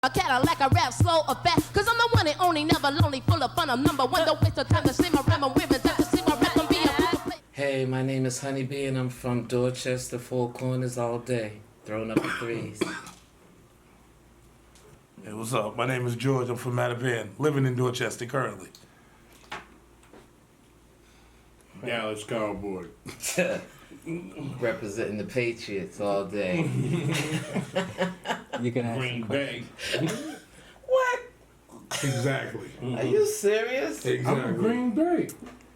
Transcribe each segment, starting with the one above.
A Cadillac, I rap slow or fast, cause I'm the one and only, never lonely, full of fun. I'm number one, don't waste your time to see my rap. I'm wearing that to see my rap and be a Hey, my name is Honeybee and I'm from Dorchester, 4CORNERS all day, throwing up the threes. Hey, what's up? My name is George. I'm from Rapperteers, living in Dorchester currently. Dallas Cowboy. Representing the Patriots all day. You can ask Green Bay. What? Exactly. Are you serious? I'm Exactly. from Green Bay.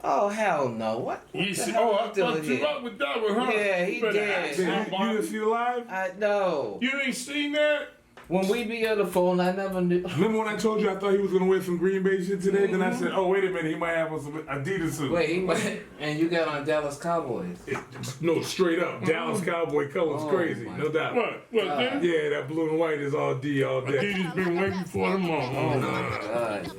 Oh, hell no. What You the see, hell I are you doing fucked you here? up with that one, huh? Yeah, he You better did. ask You somebody. didn't see it live? I know. You ain't seen that? When we be on the phone, I never knew. Remember when I told you I thought he was gonna wear some Green Bay shit today? Then I said, oh, wait a minute, he might have on some Adidas suit. Wait, he might, and you got on Dallas Cowboys. No, straight up. Dallas Cowboy colors Oh, crazy, my no doubt. What? Then? Yeah, that blue and white is all D all day. Adidas been way before them all. Oh my God.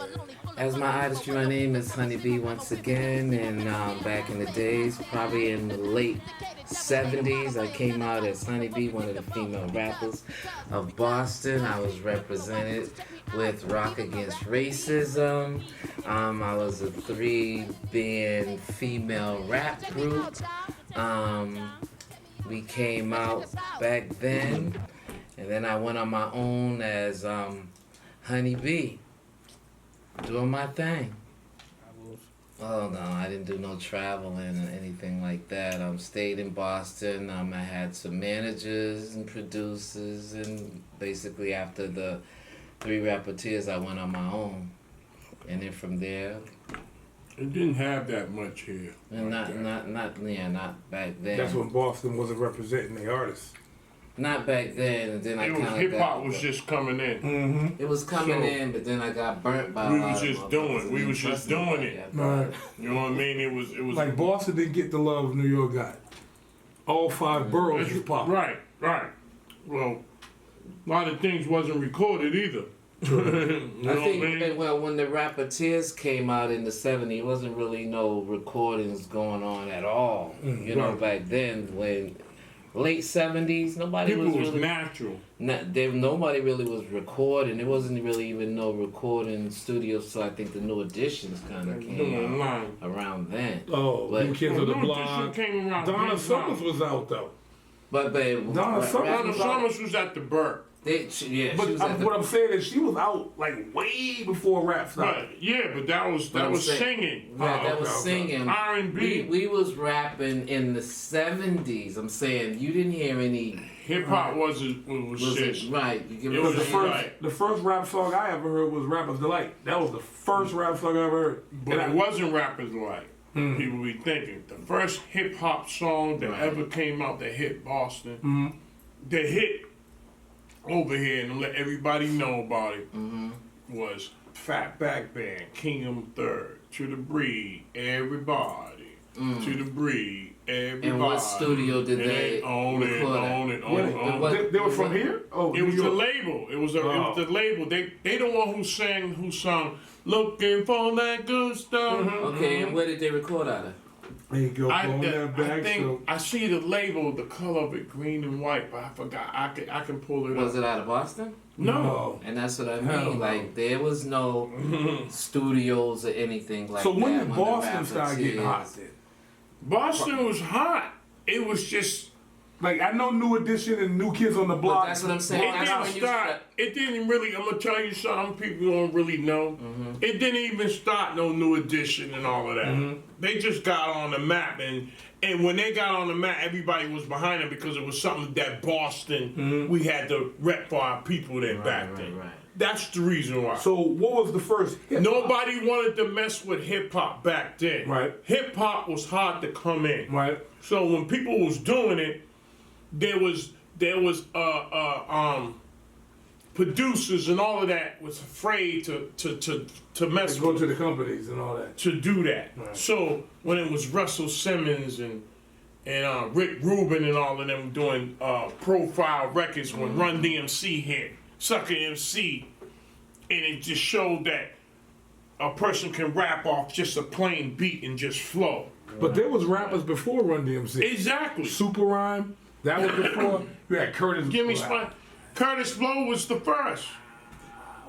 As my artistry, my name is Honeybee once again, and back in the days, probably in the late 70s, I came out as Honeybee, one of the female rappers of Boston. I was represented with Rock Against Racism. I was a 3-band female rap group. We came out back then, and then I went on my own as Honeybee, doing my thing. Oh no, I didn't do no traveling or anything like that. Stayed in Boston. I had some managers and producers, and basically after the 3 Rapperteers, I went on my own, and then from there, It didn't have that much here. and not back then. That's when Boston wasn't representing the artists. Not back then, and then I It was kind of hip hop was just coming in. Mm-hmm. It was coming So, in, but then I got burnt by. we a lot was of just motherfuckers. doing- we was just doing it. Yeah, Right. You know what I mean? It was Like Boston didn't get the love New York got. All 5 boroughs was popping. Right. Well, a lot of things wasn't recorded either. You know I what I think mean? well, when the Rapperteers came out in the '70s, it wasn't really no recordings going on at all. You know, right. back then when late '70s, nobody People was was really natural. nobody really was recording. There wasn't really even no recording studios. So I think the New Editions kind of Doing came out line. around then. Oh, But- New Kids of the New Block. Edition came around Donna then, Summers was out though. But Donna Summers Donna was Summers was at the Burke. she But was at the, what I'm saying is she was out like way before rap started. But yeah, but that was I'm saying- singing. Yeah, that okay, was okay. singing. R&B. We was rapping in the '70s. I'm saying you didn't hear any. Hip hop was shit. it right? You give It me was The the some- right. first rap song I ever heard was Rapper's Delight. That was the first rap song I ever heard. But it wasn't rappers like people be thinking. The first hip hop song that ever came out that hit Boston, that hit over here and let everybody know about it was Fatback Band, Kingdom Third, To the Breed, Everybody, To the Breed, Everybody. And what studio did And they own it, record at? own it, Yeah, own it, own it. they were from here? Oh, It New was the York. label. It was the label. They the one who sung "Looking for that good stuff." Okay, and where did they record out of? There you go, I, on that I back. think I see the label, the color of it, green and white, but I forgot. I can pull it Was up. it out of Boston? No. And that's what I Hell mean. no. Like there was no studios or anything like So that. when did the Boston start getting Rapperteers- hot then? Boston was hot. It was just. Like I know New Edition and New Kids on the Block. But that's what I'm saying. It That's didn't when you start. It didn't really. I'm gonna tell you something. People don't really know. It didn't even start no New Edition and all of that. They just got on the map, and when they got on the map, everybody was behind it because it was something that Boston we had to rep for our people there back then. right. That's the reason why. So what was the first hit? Nobody wanted to mess with hip hop back then. Right. Hip hop was hard to come in. Right. So when people was doing it, there was producers and all of that was afraid to mess Go with to the companies and all that. to do that. Right. So when it was Russell Simmons and Rick Rubin and all of them doing profile records when Run DMC hit, Sucker MC, and it just showed that a person can rap off just a plain beat and just flow. But there was rappers before Run DMC. Exactly. Super Rhyme. That was before. You had Curtis. Give me Spyke. Curtis Blow was the first.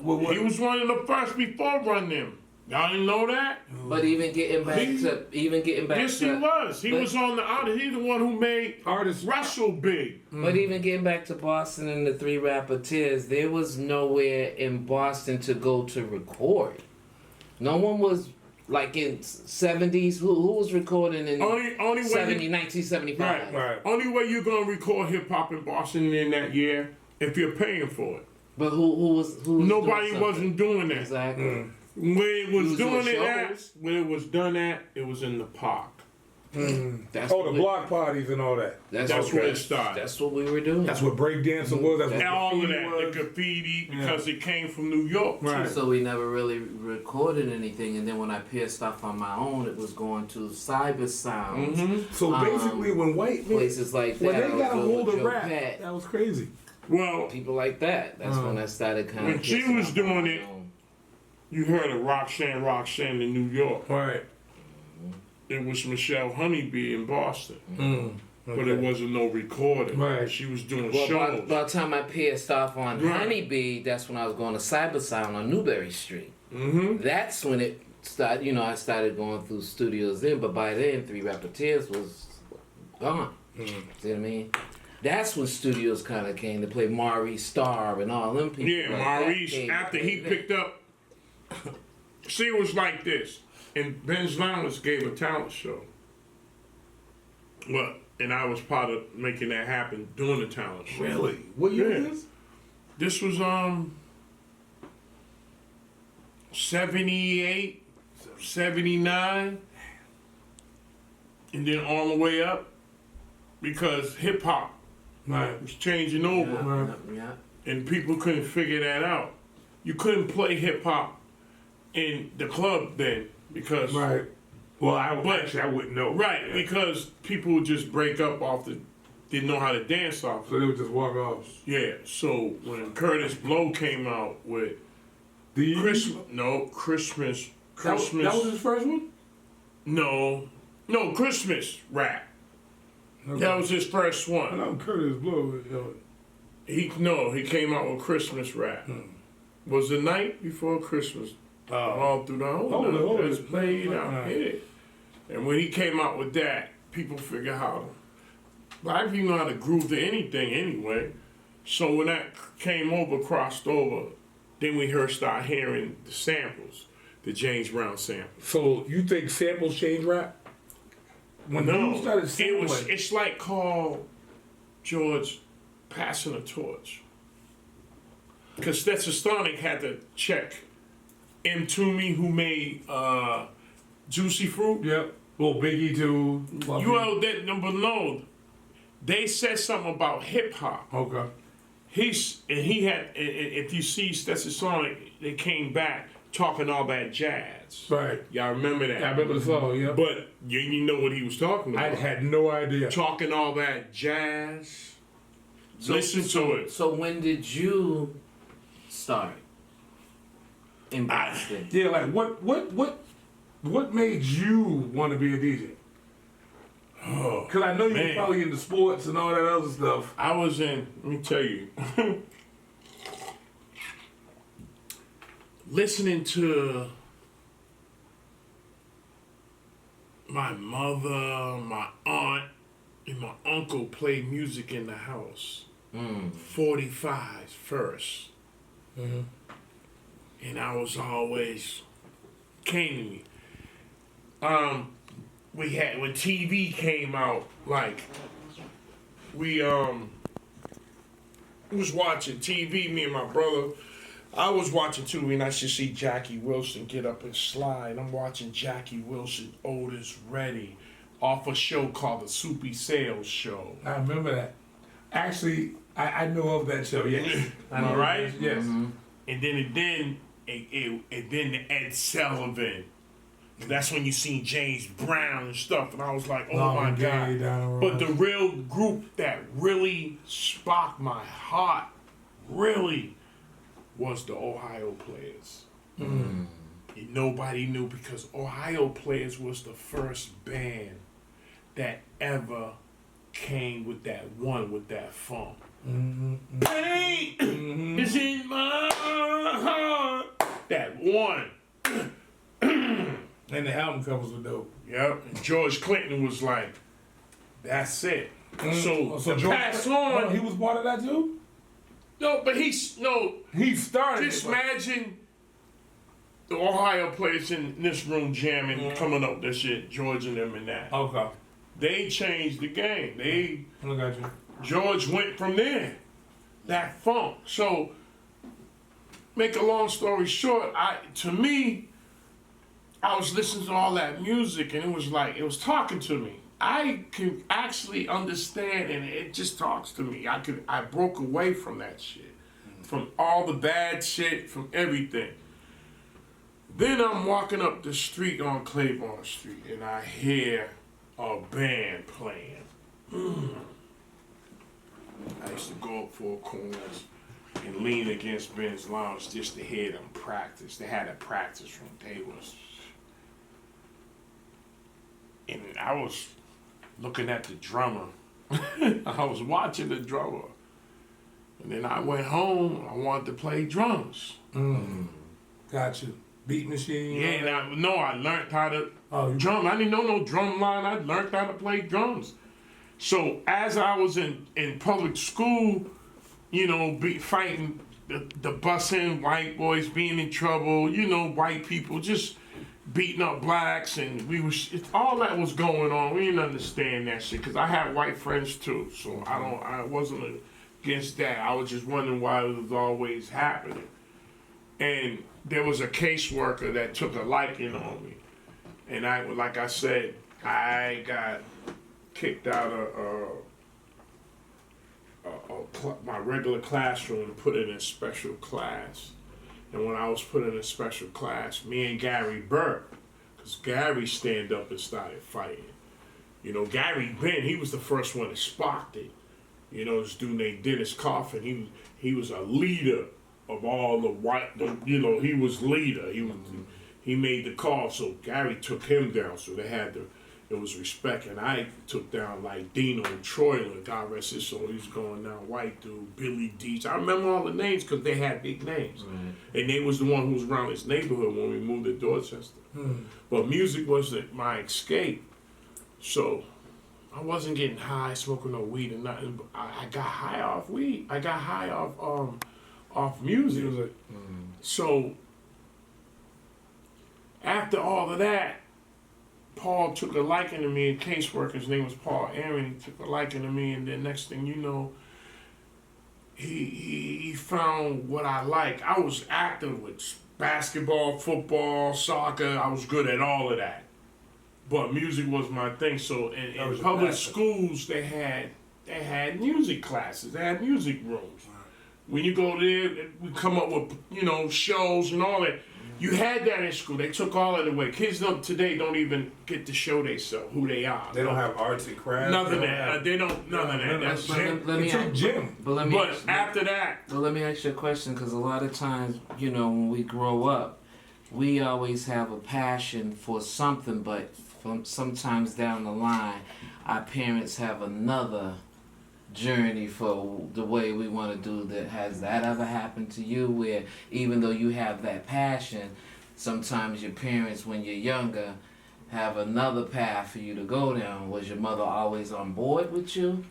What? He was one of the first before Run Them. Y'all didn't know that? But even getting back Yes, he was. He was on the artist. He's the one who made Artist Russell big. But even getting back to Boston and the 3 Rapperteers, there was nowhere in Boston to go to record. No one was like in 70s. Who was recording in Only way 1975? Right. Only way you're gonna record hip hop in Boston in that year if you're paying for it. But who was Nobody doing wasn't doing that. Exactly. Where it was doing doing it at, shows? where it was done at, it was in the park. That's Oh, what the we- block parties and all that. That's where it started. That's what we were doing. That's what breakdancing was. That's what And all of graffiti that, was. the graffiti, because it came from New York. too. Right. So we never really recorded anything, and then when I pierced stuff on my own, it was going to cyber sounds, So basically, when white men, places like that. when I they was got a doing hold with of Joe rap, Pat, that was crazy. Well, people like that. That's when I started kind of. When she was doing it, you heard of Roxanne in New York. Right. It was Michelle Honeybee in Boston. But it wasn't no recording. Right. She was doing Well, shows. by the time I pierced off on Right. Honeybee, that's when I was going to Cyber Sound on Newberry Street. Mm-hmm. That's when it started. You know, I started going through studios then, but by then, 3 Rapperteers was gone. See what I mean? That's when studios kind of came to play. Maurice Starr and all them people. Yeah, like that Maurice, came after to he play picked up. See, it was like this. And Ben's Lounge gave a talent show. Well, and I was part of making that happen, doing the talent show. Really? What year Yeah. was this? This was 78, 79, and then all the way up because hip hop Right. was changing over, Yeah. and people couldn't figure that out. You couldn't play hip hop in the club then because Right. Well, But- actually, I wouldn't know. right Yeah. because people would just break up off the didn't know how to dance off. So they would just walk off. Yeah, so when Curtis Blow came out with Christmas, That was his first one? no, Christmas rap. Okay. That was his first I one. know Curtis Blow. He came out with Christmas rap. Was the night before Christmas. All through the whole Hold it, hold just it. played out, Right. hit it. And when he came out with that, people figure how. Black people know how to groove to anything anyway. So when that crossed over, then we start hearing the samples, the James Brown samples. So you think samples change rap? When No, you started sampling, it's like Carl George passing a torch. Because Stetsasonic had to check M. Toomey, who made Juicy Fruit. Yep. Well, Biggie too. No, they said something about hip hop. Okay. If you see Stetsasonic, they came back talking all that jazz. Right. Y'all remember that? I remember the song. Yeah. But you know what he was talking I about. had no idea. Talking all that jazz. Listen to it. So when did you start in Boston? Yeah, like what made you want to be a DJ? Oh, Because I know you were man. probably into sports and all that other stuff. I was in, let me tell you, listening to my mother, my aunt, and my uncle play music in the house. 45 first. And I was always came to me. We had when TV came out, like we was watching TV, me and my brother. I was watching too, and I should see Jackie Wilson get up and slide. I'm watching Jackie Wilson, Otis Reddy, off a show called the Soupy Sales Show. I remember that. Actually, I know of that show. Yes. I know. All right? Yes. And then the Ed Sullivan. That's when you seen James Brown and stuff, and I was like, oh my God. But the real group that really sparked my heart, really, was the Ohio Players. And nobody knew because Ohio Players was the first band that ever came with that funk. Pain is in my heart. That one. And the album covers were dope. Yep. And George Clinton was like, that's it. So So to George, pass on. he was part of that too? No, but he started just it. imagine the Ohio players in this room jamming, coming up this shit, George and them and that. Okay. They changed the game. Look at you. George went from there. That funk. So, make a long story short, to me, I was listening to all that music and it was talking to me. I can actually understand and it just talks to me. I broke away from that shit. From all the bad shit, from everything. Then I'm walking up the street on Claiborne Street and I hear a band playing. I used to go up 4CORNERS and lean against Ben's Lounge just to hear them practice. They had a practice room. And I was looking at the drummer. I was watching the drummer. And then I went home. I wanted to play drums. Got you. Beat machine. Yeah, and I learned how to drum. I didn't know no drum line. I learned how to play drums. So as I was in public school, fighting the busing, white boys being in trouble, white people just beating up blacks, and all that was going on. We didn't understand that shit because I had white friends too. So I wasn't against that. I was just wondering why it was always happening. And there was a caseworker that took a liking on me, and like I said, I got kicked out of my regular classroom and put in a special class. And when I was put in a special class, me and Gary Burke, because Gary stand up and started fighting. Gary Ben, he was the first one that sparked it. This dude named Dennis Coffin, he was a leader of all the white, he was leader. He made the call, so Gary took him down, so it was respect, and I took down like Dino Troiler, God rest his soul. He was going down, white dude, Billy Deach. I remember all the names because they had big names. Right. And they was the one who was around this neighborhood when we moved to Dorchester. But music wasn't my escape. So I wasn't getting high, smoking no weed or nothing. But I got high off weed. I got high off music. So after all of that, Paul took a liking to me, a caseworker, his name was Paul Aaron, he took a liking to me, and then next thing you know, he found what I like. I was active with basketball, football, soccer, I was good at all of that. But music was my thing, so in public schools, they had music classes, they had music rooms. When you go there, we come up with, shows and all that. You had that in school. They took all of it away. Kids today don't even get to show themselves, who they are. They don't have arts and crafts. None of that. None of that. That's gym. But after that. But let me ask you a question, because a lot of times, when we grow up, we always have a passion for something, but sometimes down the line, our parents have another journey for the way we want to do that. Has that ever happened to you, where even though you have that passion, sometimes your parents, when you're younger, have another path for you to go down? Was your mother always on board with you?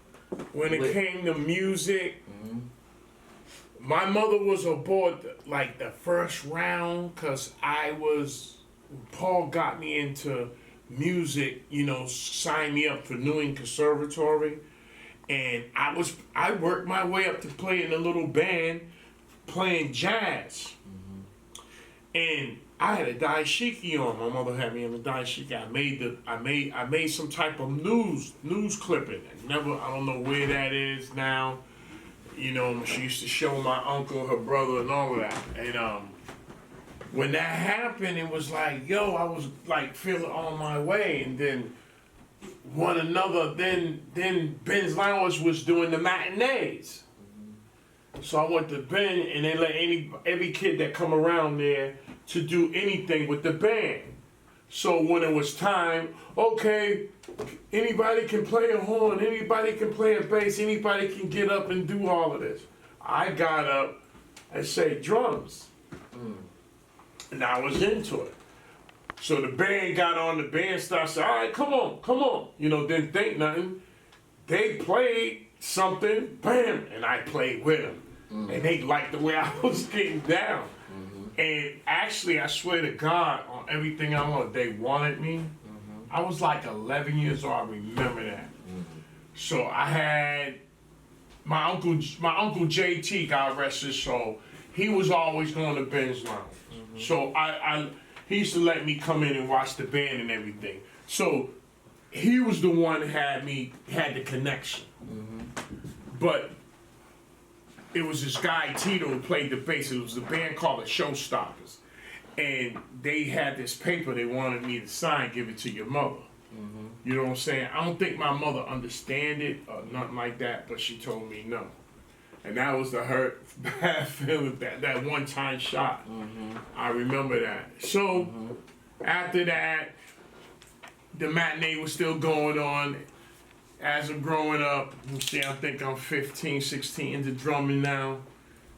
When it came to music, my mother was aboard like the first round, because Paul got me into music, signed me up for New England Conservatory. And I worked my way up to play in a little band, playing jazz. And I had a dashiki on. My mother had me in the dashiki. I made some type of news clipping. I don't know where that is now. She used to show my uncle, her brother, and all of that. And when that happened, it was like, I was like feeling on my way. And then then Ben's Lounge was doing the matinees. So I went to Ben, and they let every kid that come around there to do anything with the band. So when it was time, okay, anybody can play a horn, anybody can play a bass, anybody can get up and do all of this. I got up and say drums. And I was into it. So the band got on, the band started saying, all right, come on. You know, didn't think nothing. They played something, bam, and I played with them. And they liked the way I was getting down. And actually, I swear to God, on everything I wanted, they wanted me. I was like 11 years old, I remember that. So I had my uncle JT, God rest his soul, he was always going to Ben's Lounge. So he used to let me come in and watch the band and everything. So he was the one that had the connection. But it was this guy, Tito, who played the bass. It was a band called the Showstoppers. And they had this paper they wanted me to sign, give it to your mother. You know what I'm saying? I don't think my mother understand it or nothing like that, but she told me no. And that was the hurt, bad feeling, that one-time shot. I remember that. So after that, the matinee was still going on. As I'm growing up, you see, I think I'm 15, 16, into drumming now.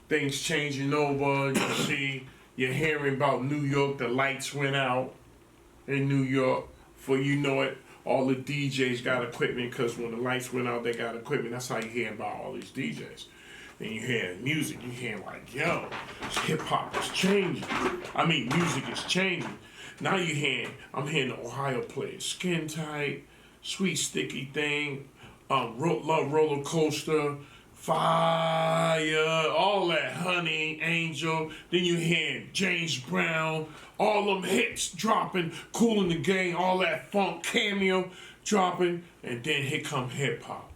Things changing over. You see, you're hearing about New York. The lights went out in New York. Before you know it, all the DJs got equipment, because when the lights went out, they got equipment. That's how you hear about all these DJs. Then you hear music. You hear like, yo, hip hop is changing. I mean, music is changing. Now I'm hearing the Ohio players, Skin Tight, Sweet Sticky Thing, Love Roller Coaster, Fire, all that, Honey, Angel. Then you hear James Brown, all them hits dropping, Cool in the Game, all that funk, Cameo dropping, and then here come hip hop.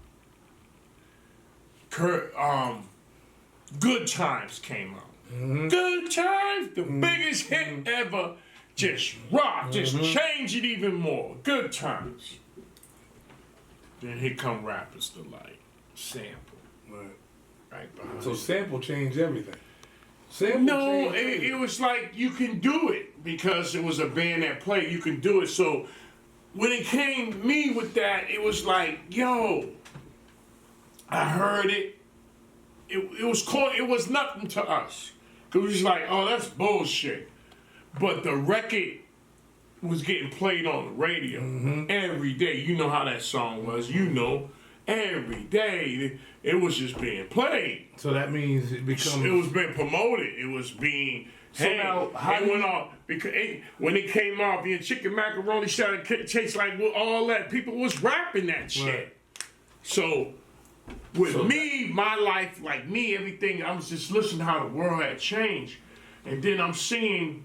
Good Times came out. Good Times, the biggest hit ever. Just rock, just change it even more. Good Times. Then here come Rappers Delight. Sample. Right behind. So sample changed everything. It was like you can do it because it was a band that played. You can do it. So when it came to me with that, it was like, yo, I heard it. It was cool. It was nothing to us. It was just like, oh, that's bullshit. But the record was getting played on the radio every day. You know how that song was. You know, every day it was just being played. So that means it becomes. It was being promoted. It was being. So hey, now, how it went off because when it came off, being chicken macaroni shot chase like all that. People was rapping that shit. Right. So with me, my life, like me, everything. I was just listening to how the world had changed, and then I'm seeing.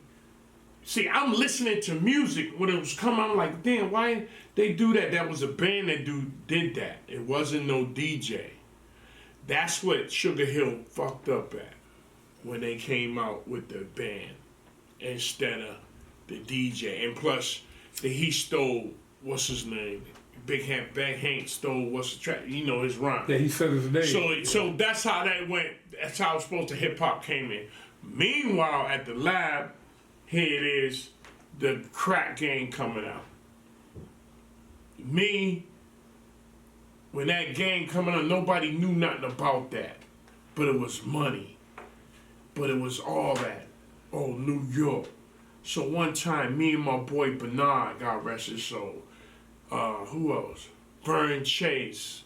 See, I'm listening to music when it was coming. I'm like, damn, why they do that? That was a band that did that. It wasn't no DJ. That's what Sugar Hill fucked up at when they came out with the band instead of the DJ. And plus, he stole, what's his name? Big Hank stole what's the track? You know his rhyme. Yeah, he said his name. So that's how that went. That's how supposed to hip hop came in. Meanwhile, at the lab. Here it is, the crack game coming out. Me, when that game coming out, nobody knew nothing about that. But it was money. But it was all that. Oh, New York. So one time, me and my boy Bernard, God rest his soul, who else? Vern Chase,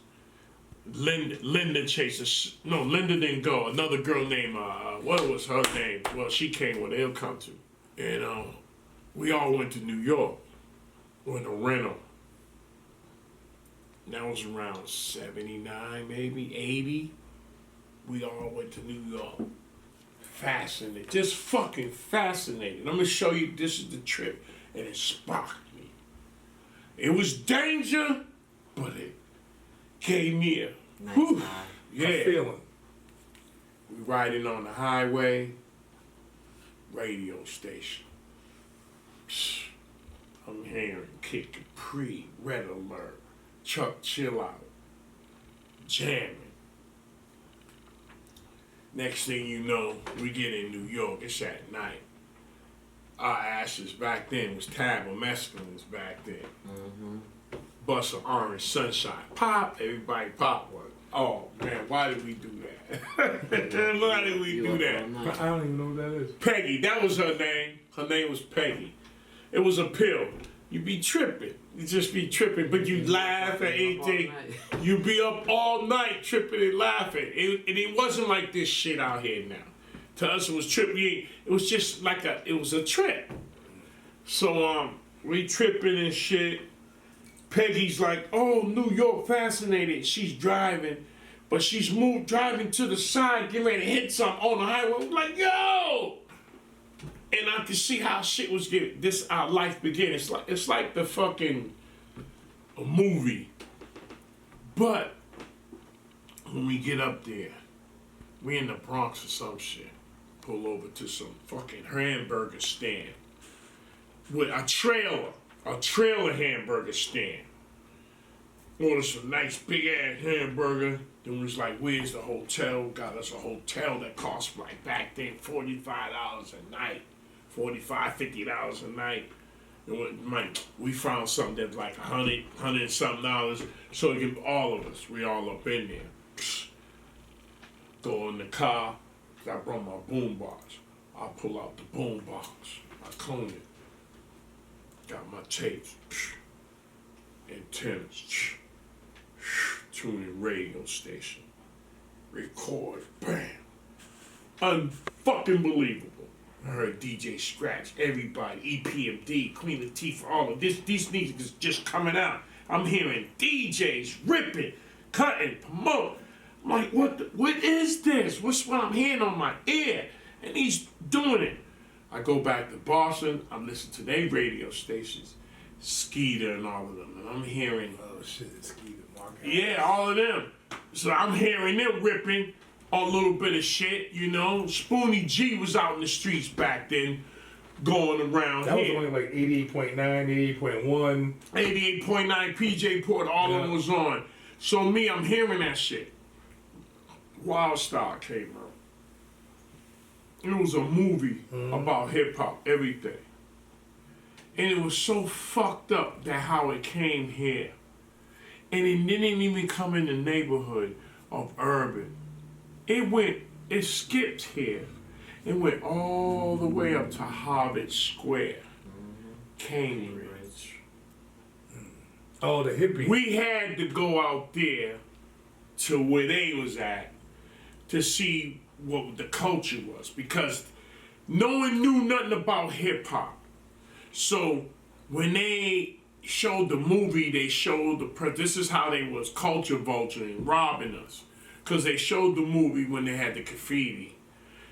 Linda Chase, no, Linda didn't go. Another girl named, what was her name? Well, she came with They'll Come To. And we all went to New York. Went to rental. That was around 79, maybe 80. We all went to New York. Fascinated. Just fucking fascinated. I'm going to show you, this is the trip. And it sparked me. It was danger, but it gave me a Nice a feeling. We riding on the highway. Radio station. I'm hearing Kid Capri, Red Alert, Chuck Chill Out, jamming. Next thing you know, we get in New York. It's at night. Our ashes back then was Taboo Mescalines back then. Bust of Orange Sunshine. Pop, everybody pop one. Oh man, why did we do that? Why did we do that? I don't even know what that is. Peggy, that was her name. Her name was Peggy. It was a pill. You be tripping. You just be tripping, but you laugh at anything. You be up all night tripping and laughing. It wasn't like this shit out here now. To us, it was tripping. It was just like it was a trip. So we tripping and shit. Peggy's like, oh, New York fascinated. She's driving, but she's driving to the side, getting ready to hit something on the highway. I'm like, yo! And I could see how shit was getting. Our life began. It's like the fucking a movie. But when we get up there, we in the Bronx or some shit. Pull over to some fucking hamburger stand with a trailer hamburger stand. Ordered some nice big ass hamburger. Then was like, where's the hotel? Got us a hotel that cost like back then $45 a night. $45, $50 a night. And we found something that's like $100 and something dollars. So it give all of us, we all up in there. Go in the car. I brought my boom box. I pull out the boom box. I cone it. Got my tapes. Antennas. Tune in radio station. Record. Bam. Unfucking believable. I heard DJ Scratch, everybody, EPMD, Queen Latifah, all of this. These music is just coming out. I'm hearing DJs ripping, cutting, promoting. I'm like, what is this? What's what I'm hearing on my ear? And he's doing it. I go back to Boston. I'm listening to their radio stations, Skeeter and all of them, and I'm hearing. Oh shit, Skeeter, Mark. Yeah, all of them. So I'm hearing them ripping a little bit of shit, you know. Spoonie G was out in the streets back then, going around that here. Was only like 88.9, 88.1. 88.9 PJ Port, all of them was on. So me, I'm hearing that shit. Wild Star came out. It was a movie about hip hop, everything. And it was so fucked up that how it came here. And it didn't even come in the neighborhood of urban. It skipped here. It went all the way up to Harvard Square, Cambridge. Oh, the hippie. We had to go out there to where they was at to see what the culture was, because no one knew nothing about hip hop. So when they showed the movie, they showed this is how they was culture vulturing, robbing us. Because they showed the movie when they had the graffiti.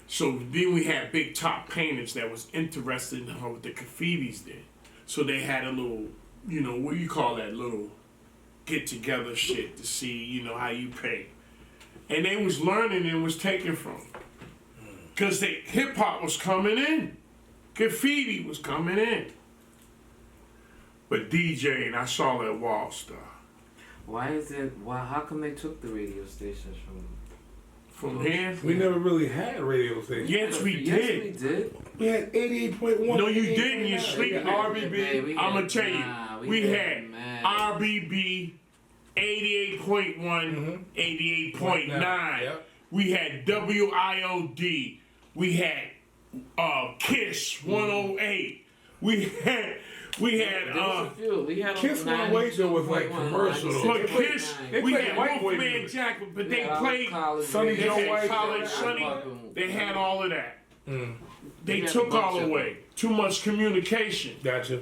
So then we had big top painters that was interested in how the graffitis did. So they had a little, you know, what do you call that, little get together shit to see, you know, how you paint. And they was learning and was taken from. Because hip hop was coming in. Graffiti was coming in. But DJing, I saw that Wall Star. How come they took the radio stations from here? We never really had radio stations. Yes, we did. Yes, we did. We had 88.1. No, you didn't. You're sleeping. RBB. I'm going to tell you. We had RBB 88.1, 88.9. Yep. We had WIOD. We had KISS 108. We had Kiss 108 though was like commercial. But KISS, we had White Boy Wolfman music. Jack, but they played Sonny they Joe had White. College Sonny. They had all of that. They had took a bunch all of away. Too much communication. Gotcha.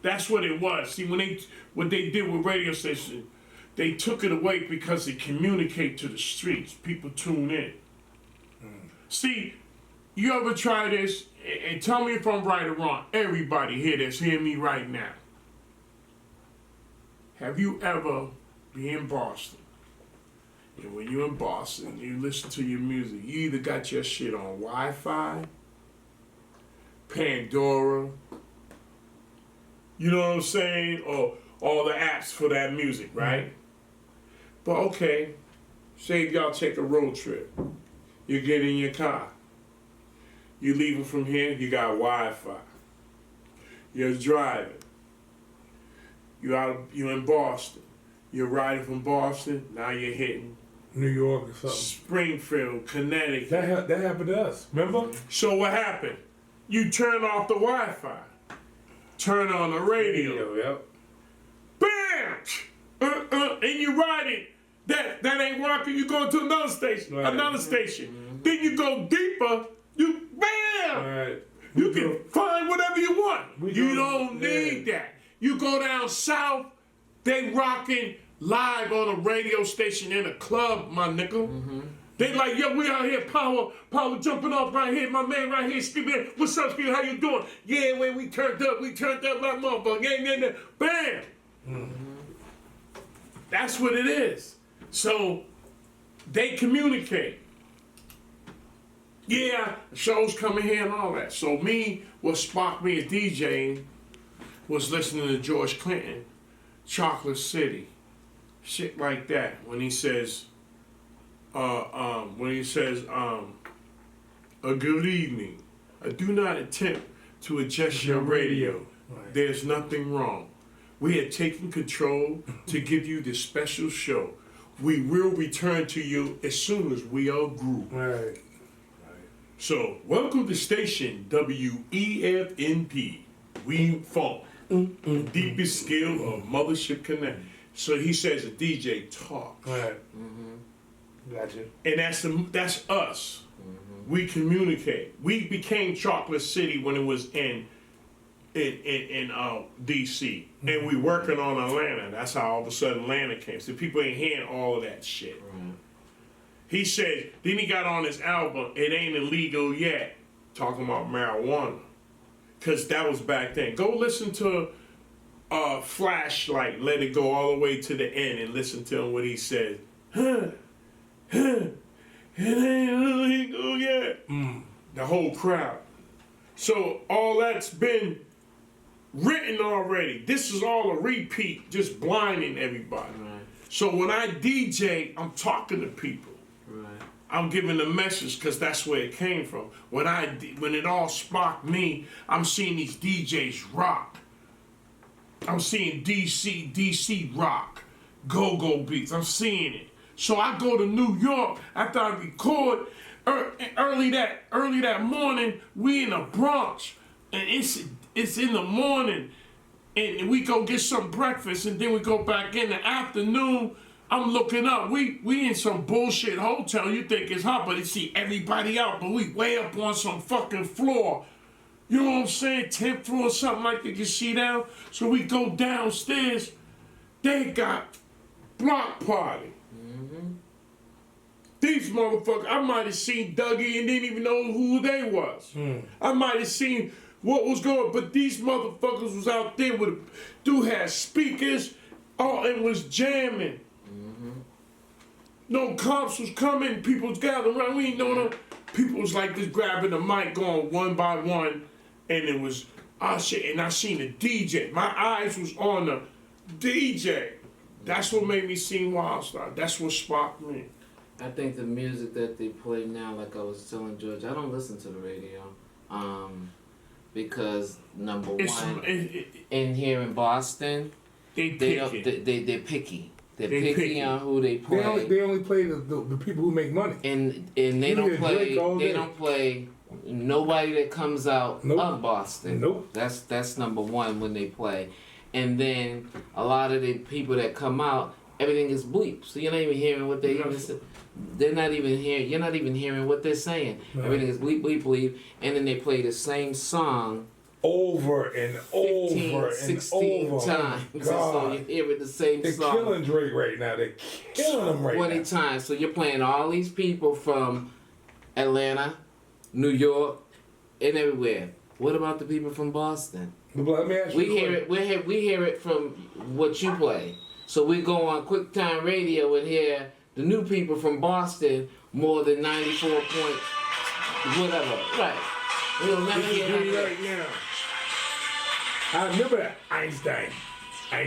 That's what it was. See, what they did with radio stations, they took it away because it communicate to the streets. People tune in. See, you ever try this? And tell me if I'm right or wrong. Everybody here that's hearing me right now. Have you ever been in Boston? And when you're in Boston, you listen to your music. You either got your shit on Wi-Fi, Pandora, you know what I'm saying? Or all the apps for that music, right? But okay, say if y'all take a road trip. You get in your car. You leaving from here, you got Wi-Fi. You're driving. You're in Boston. You're riding from Boston, now you're hitting New York or something. Springfield, Connecticut. That happened to us. Remember? So what happened? You turn off the Wi-Fi, turn on the radio. Yep. Bam! And you ride it. That ain't rocking. You go to another station, Right. station. Then you go deeper. You bam! Right. You can find whatever you want. We You go- don't need that. You go down south, they rocking live on a radio station in a club, my nigga. They like, yo, we out here, power jumping off right here, my man right here, screaming, what's up, Steve, how you doing? Yeah, when we turned up like motherfucker, yeah, bam! That's what it is. So, they communicate. Yeah, shows coming here and all that. So what sparked me as DJing was listening to George Clinton, Chocolate City, shit like that. When he says, a good evening. I do not attempt to adjust your radio. Right. There's nothing wrong. We are taking control to give you this special show. We will return to you as soon as we are grooved. Right. So, welcome to station WEFNP, Weed Funk, the deepest skill of Mothership Connect. So he says a DJ talks. Right. Gotcha. And that's us. We communicate. We became Chocolate City when it was in DC, and we working on Atlanta. That's how all of a sudden Atlanta came. So people ain't hearing all of that shit. He said, then he got on his album, It Ain't Illegal Yet, talking about marijuana. Because that was back then. Go listen to Flashlight, Let It Go all the way to the end and listen to him what he said. It ain't illegal yet. The whole crowd. So all that's been written already. This is all a repeat, just blinding everybody. Right. So when I DJ, I'm talking to people. Right. I'm giving the message because that's where it came from. When it all sparked me, I'm seeing these DJs rock. I'm seeing DC rock, go-go beats. I'm seeing it. So I go to New York after I record. Early that morning, we in the Bronx, and it's in the morning, and we go get some breakfast, and then we go back in the afternoon. I'm looking up. We in some bullshit hotel. You think it's hot, but you see everybody out. But we way up on some fucking floor. You know what I'm saying? 10th floor or something like that. You see down? So we go downstairs. They got block party. These motherfuckers, I might have seen Dougie and didn't even know who they was. I might have seen what was going, but these motherfuckers was out there with, dude had speakers, and was jamming. No cops was coming, people was gathering around, we ain't know them. People was like just grabbing the mic going one by one, and it was, and I seen the DJ. My eyes was on the DJ. That's what made me sing Wildstar. That's what sparked me. I think the music that they play now, like I was telling George, I don't listen to the radio, because number one, in here in Boston, they're picky. They're picky on who they play. They only play the people who make money. And they don't play nobody that comes out of Boston. Nope. That's number one when they play. And then a lot of the people that come out, everything is bleep. So you're not even hearing what they even say. They're not even hearing. You're not even hearing what they're saying. Right. Everything is bleep, bleep, bleep. And then they play the same song over and 15, over 16 and over. times. So you're hearing the same They're song. They're killing Drake right now. They're killing him right 20 now. times. So you're playing all these people from Atlanta, New York, and everywhere. What about the people from Boston? Let me ask you We hear it from what you play. So we go on QuickTime Radio and hear the new people from Boston more than 94 point whatever. Right. We'll never hear that. Right now. I remember that. Einstein. I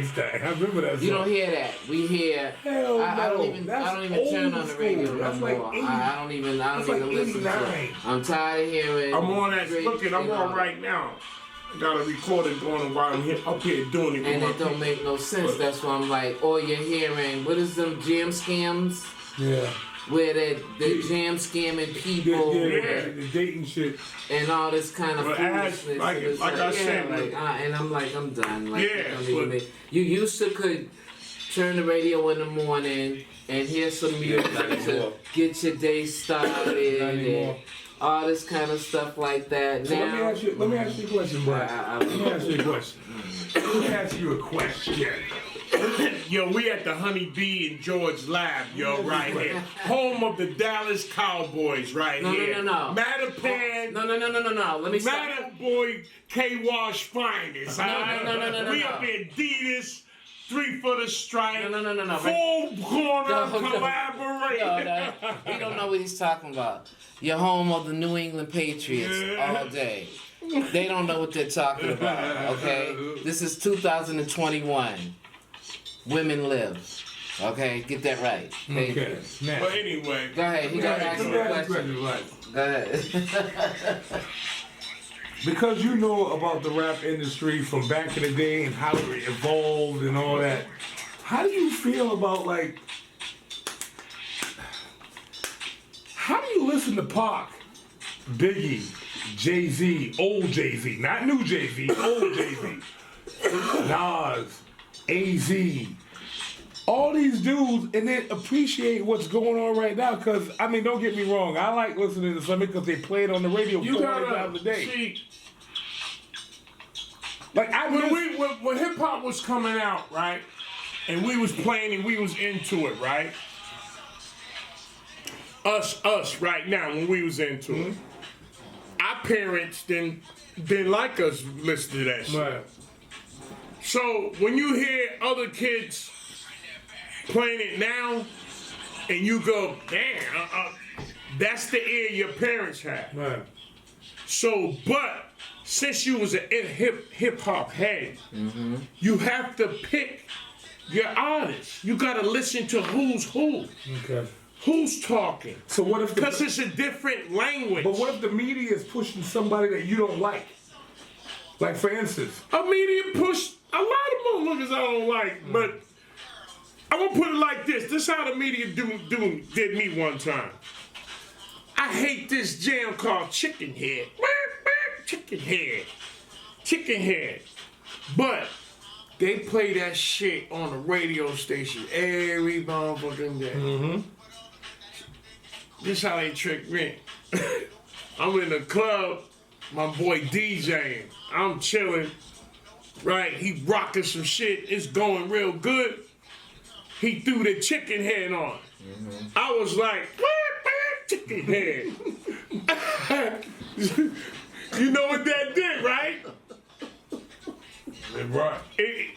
remember that song. You don't hear that. We hear. Hell no. I don't even turn on the radio no more. I don't even listen to it. I'm tired of hearing. I'm on that. Look at I'm on right now. I got a recording going while I'm up here doing it. And it don't make no sense. That's why I'm like, you're hearing, what is them jam scams? Yeah. where they're jam scamming people The dating shit. and all this kind of But as- foolishness. like- And it's like I said, and I'm like, I'm done. Like, Yeah, it don't even but- make- you used to could turn the radio in the morning and hear some music to get your day started and all this kind of stuff like that. So Now, let me ask you a question, Brian. Let me ask you a question. Let me ask you a question. Yo, we at the Honeybee and George Lab, yo, right here. Home of the Dallas Cowboys, right here. No. Mattapan. No. Let me stop. Mattaboy K-Wash finest. No. We up in Adidas, 3-footer stripe. No. 4 corner No. collaborate. No, he don't know what he's talking about. You're home of the New England Patriots all day. They don't know what they're talking about, okay? This is 2021. Women live. Okay, get that right. Okay. Now, But anyway. Go ahead. He got to ask you a question. right. Go ahead. Because you know about the rap industry from back in the day and how it evolved and all that, how do you feel about, like, how do you listen to Pac, Biggie, Jay-Z, old Jay-Z, not new Jay-Z, old Jay-Z, Nas, AZ, all these dudes, and then appreciate what's going on right now? Because, I mean, don't get me wrong, I like listening to something because they play it on the radio You 40 times gotta a day. see. Like, When hip hop was coming out, right, and we was playing and we was into it, right. Us right now when we was into it, our parents didn't like us listen to that shit. Right. So when you hear other kids playing it now, and you go, damn, that's the ear your parents had. Right. So, but since you was a hip hop head, you have to pick your artists. You gotta listen to who's who, Okay. who's talking. So what if Because it's a different language. But what if the media is pushing somebody that you don't like? Like, for instance, A media push a lot of motherfuckers I don't like, but I'm gonna put it like this. This is how the media did me one time. I hate this jam called Chicken Head. Chicken Head. But they play that shit on the radio station every motherfucking day. This how they trick me. I'm in the club, my boy DJing. I'm chilling. Right, he rocking some shit. It's going real good. He threw the chicken head on. I was like, chicken head. You know what that did, right? right.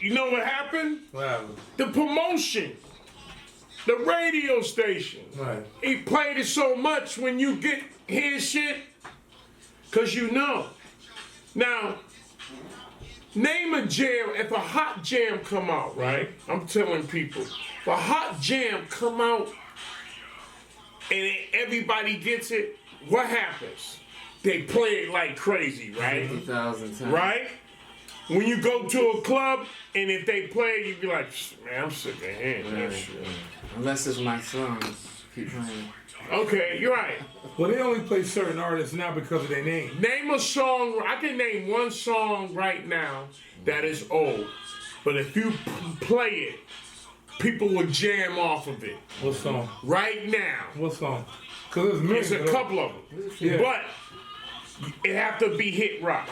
You know what happened? Wow. The promotion. The radio station. Right. He played it so much when you get his shit, cause you know. Now, name a jam, if a hot jam come out, right? I'm telling people, if a hot jam come out and everybody gets it, what happens? They play it like crazy, right? 50,000 times. Right? When you go to a club and if they play it, you be like, man, I'm sick of hearing that shit. Unless it's my songs. Keep playing. Okay, you're right. Well, they only play certain artists now because of their name. Name a song. I can name one song right now that is old. But if you play it, people will jam off of it. What song? Right now. What song? Because there's There's a couple of them. Yeah. But it have to be hit right.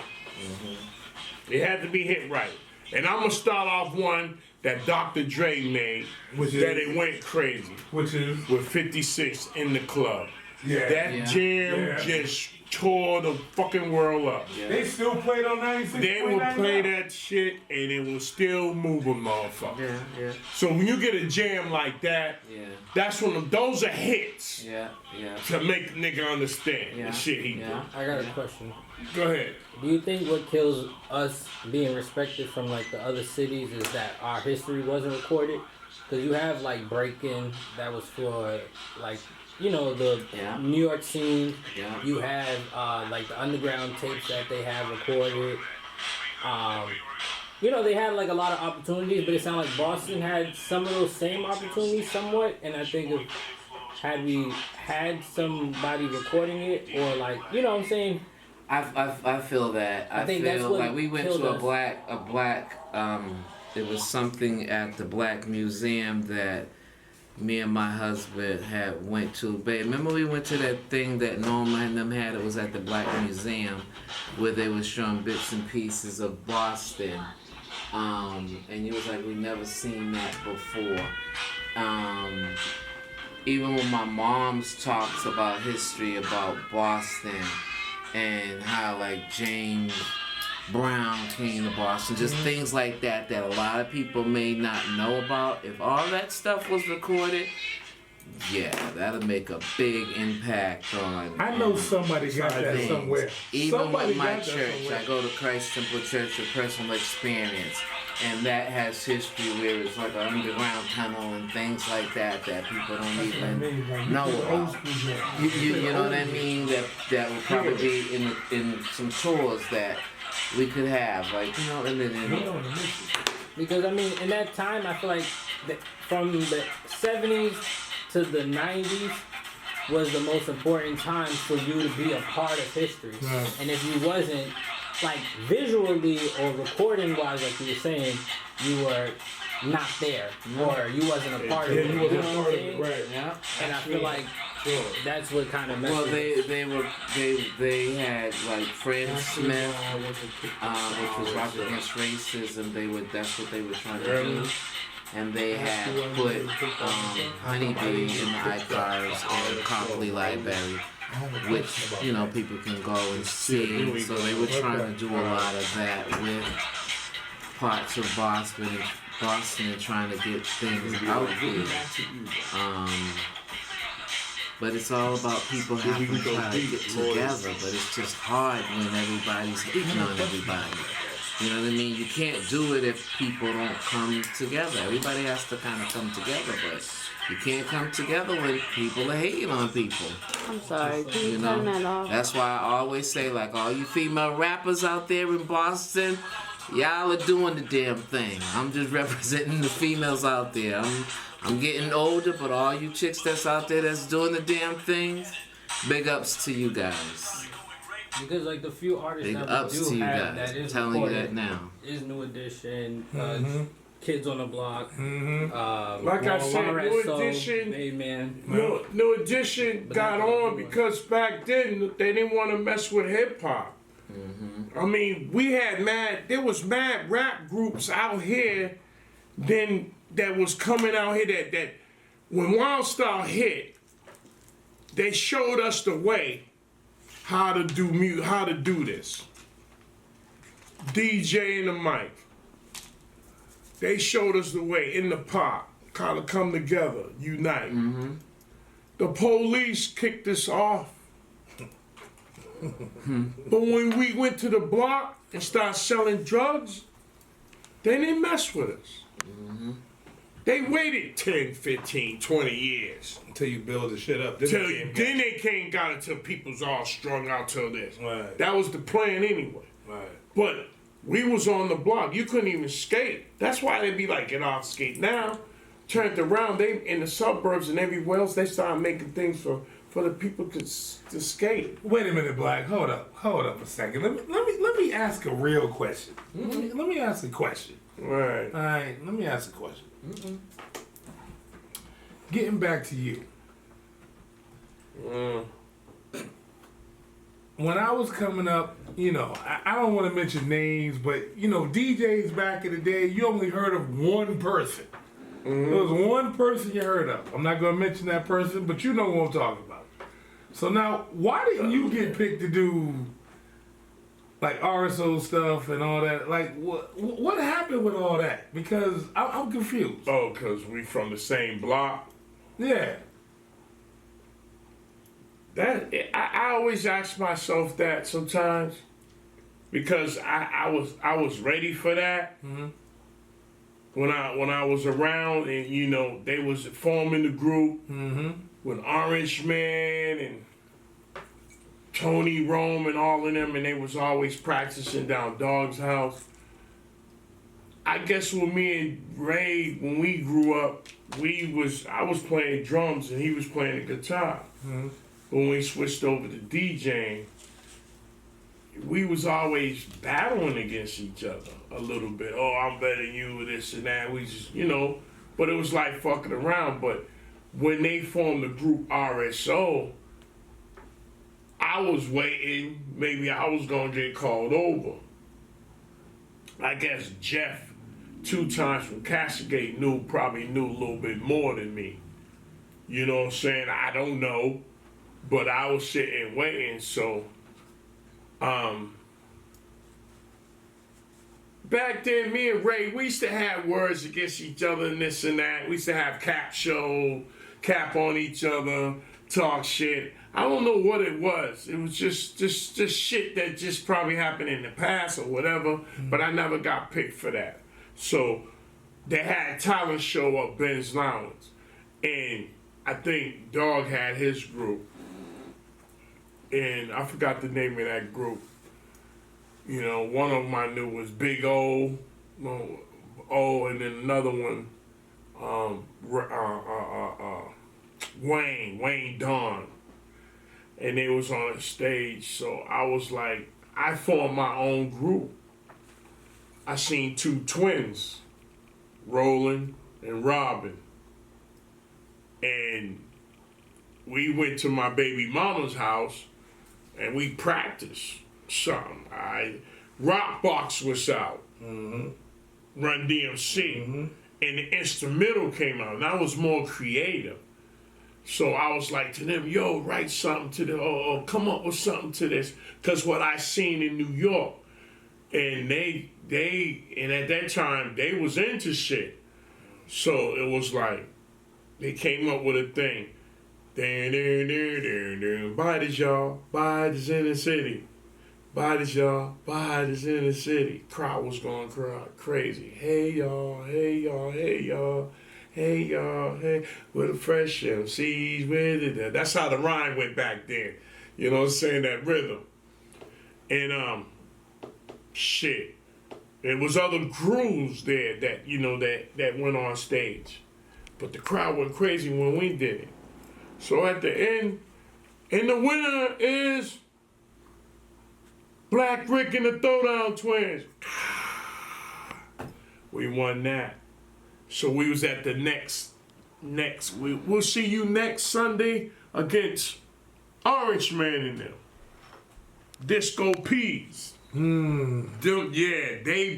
It had to be hit right. And I'm going to start off one that Dr. Dre made, Which is? that it went crazy. Which is? With 56 in the club. Yeah. That jam Yeah. just tore the fucking world up. They still play it on 96.9 They will play now. that shit and it will still move a motherfucker. Yeah. So when you get a jam like that, Yeah. that's when those are hits Yeah. to make the nigga understand Yeah. the shit he Yeah. I got a question. do. Go ahead. Do you think what kills us being respected from like the other cities is that our history wasn't recorded? Because you have like breaking that was for like, you know, the Yeah. New York scene. Yeah. You have like the underground tapes that they have recorded. You know, they had like a lot of opportunities, but it sounded like Boston had some of those same opportunities somewhat. And I think if had we had somebody recording it, or like, you know what I'm saying? I feel that. I think feel that's what like we went killed to us. a black there was something at the Black Museum that me and my husband had went to. Babe, remember we went to that thing that Norma and them had? It was at the Black Museum where they were showing bits and pieces of Boston. And you was like, we never seen that before. Even when my mom's talks about history about Boston and how like James Brown came to Boston, just things like that that a lot of people may not know about. If all that stuff was recorded, yeah, that'll make a big impact on. I know somebody got that things. somewhere. Even Somebody with my got that church, somewhere. I go to Christ Temple Church of Personal Experience, and that has history where it's like an underground tunnel and things like that that people don't even know about. You know what I mean? That would probably be in some tours that we could have, like, you know, and then Because I mean, in that time, I feel like from the 70s to the 90s was the most important time for you to be a part of history. Right. And if you wasn't, like, visually or recording wise, like you were saying, you were not there, or you wasn't a part of it. You You wasn't know a what part I'm of it, saying? right? yeah. And I feel like that's what kind of messed Well, with they had like Fred Smith, which was Rock Against Racism. That's what they were trying to do, and they had put Honeybee in the archives of Copley Library, which, you know, people can go and see. So they were trying to do a lot of that with parts of Boston and trying to get things out there. But it's all about people having to try to get together, but it's just hard when everybody's hating on everybody. You know what I mean? You can't do it if people don't come together. Everybody has to kind of come together, but you can't come together when people are hating on people. I'm sorry, can you You turn that know? off? That's why I always say, like, all you female rappers out there in Boston, y'all are doing the damn thing. I'm just representing the females out there. I'm getting older, but all you chicks that's out there that's doing the damn thing, big ups to you guys. Because like the few artists Big that ups we to do you have guys. that I'm is telling you recorded that now. is New Edition, Kids on the Block, Like I said, New Edition. Hey man, New Edition got on because back then they didn't want to mess with hip hop. I mean, there was mad rap groups out here then that was coming out here that when Wild Style hit, they showed us the way how to do this. DJ and the mic. They showed us the way in the pop, kind of come together, unite. The Police kicked us off. But when we went to the block and started selling drugs, they didn't mess with us. They waited 10, 15, 20 years. Until you build the shit up. Then they came got it till people's all strung out till this. Right. That was the plan anyway. Right. But we was on the block. You couldn't even skate. That's why they be like, get off skate. Now, turned around, they in the suburbs and everywhere else, they started making things for the people to skate. Wait a minute, Black. Hold up a second. Let me ask a real question. Let me ask a question. Right. All right. Let me ask a question. Getting back to you. When I was coming up, you know, I don't want to mention names, but, you know, DJs back in the day, you only heard of one person. There was one person you heard of. I'm not going to mention that person, but you know who I'm talking about. So now, why didn't you get picked to do, like, RSO stuff and all that? Like, what happened with all that? Because I'm confused. Oh, because we from the same block? Yeah. I always ask myself that sometimes because I was ready for that when I was around, and you know they was forming the group with Orange Man and Tony Rome and all of them, and they was always practicing down Dog's house. I guess with me and Ray, when we grew up, I was playing drums and he was playing the guitar. Mm-hmm. When we switched over to DJing, we was always battling against each other a little bit. Oh, I'm better than you, this and that. We just, but it was like fucking around. But when they formed the group RSO, I was waiting. Maybe I was gonna get called over. I guess Jeff, 2 times from Castlegate, probably knew a little bit more than me. You know what I'm saying? I don't know, but I was sitting waiting. So, back then, me and Ray, we used to have words against each other and this and that. We used to have cap on each other, talk shit. I don't know what it was. It was just shit that just probably happened in the past or whatever, but I never got picked for that. So they had a talent show up Ben's Lounge, and I think Dog had his group, and I forgot the name of that group. One of them I knew was Big O, and then another one, Wayne Dawn. And they was on a stage, so I was like, I formed my own group. I seen 2 twins, Roland and Robin. And we went to my baby mama's house and we practiced something. Rockbox was out, Run DMC, and the instrumental came out, and I was more creative. So I was like to them, yo, write something to this, or come up with something to this, because what I seen in New York, and and at that time, they was into shit. So it was like, they came up with a thing. Bodies, y'all, bodies in the city. Bodies, y'all, bodies in the city. Crowd was going crazy. Hey, y'all, hey, y'all, hey, y'all. Hey y'all, hey, with the fresh MCs with it. That's how the rhyme went back then. You know what I'm saying? That rhythm. And shit. There was other grooves there that, that went on stage. But the crowd went crazy when we did it. So at the end, and the winner is Black Rick and the Throwdown Twins. We won that. So we was at the next. We'll see you next Sunday against Orange Man and them. Disco Peas. They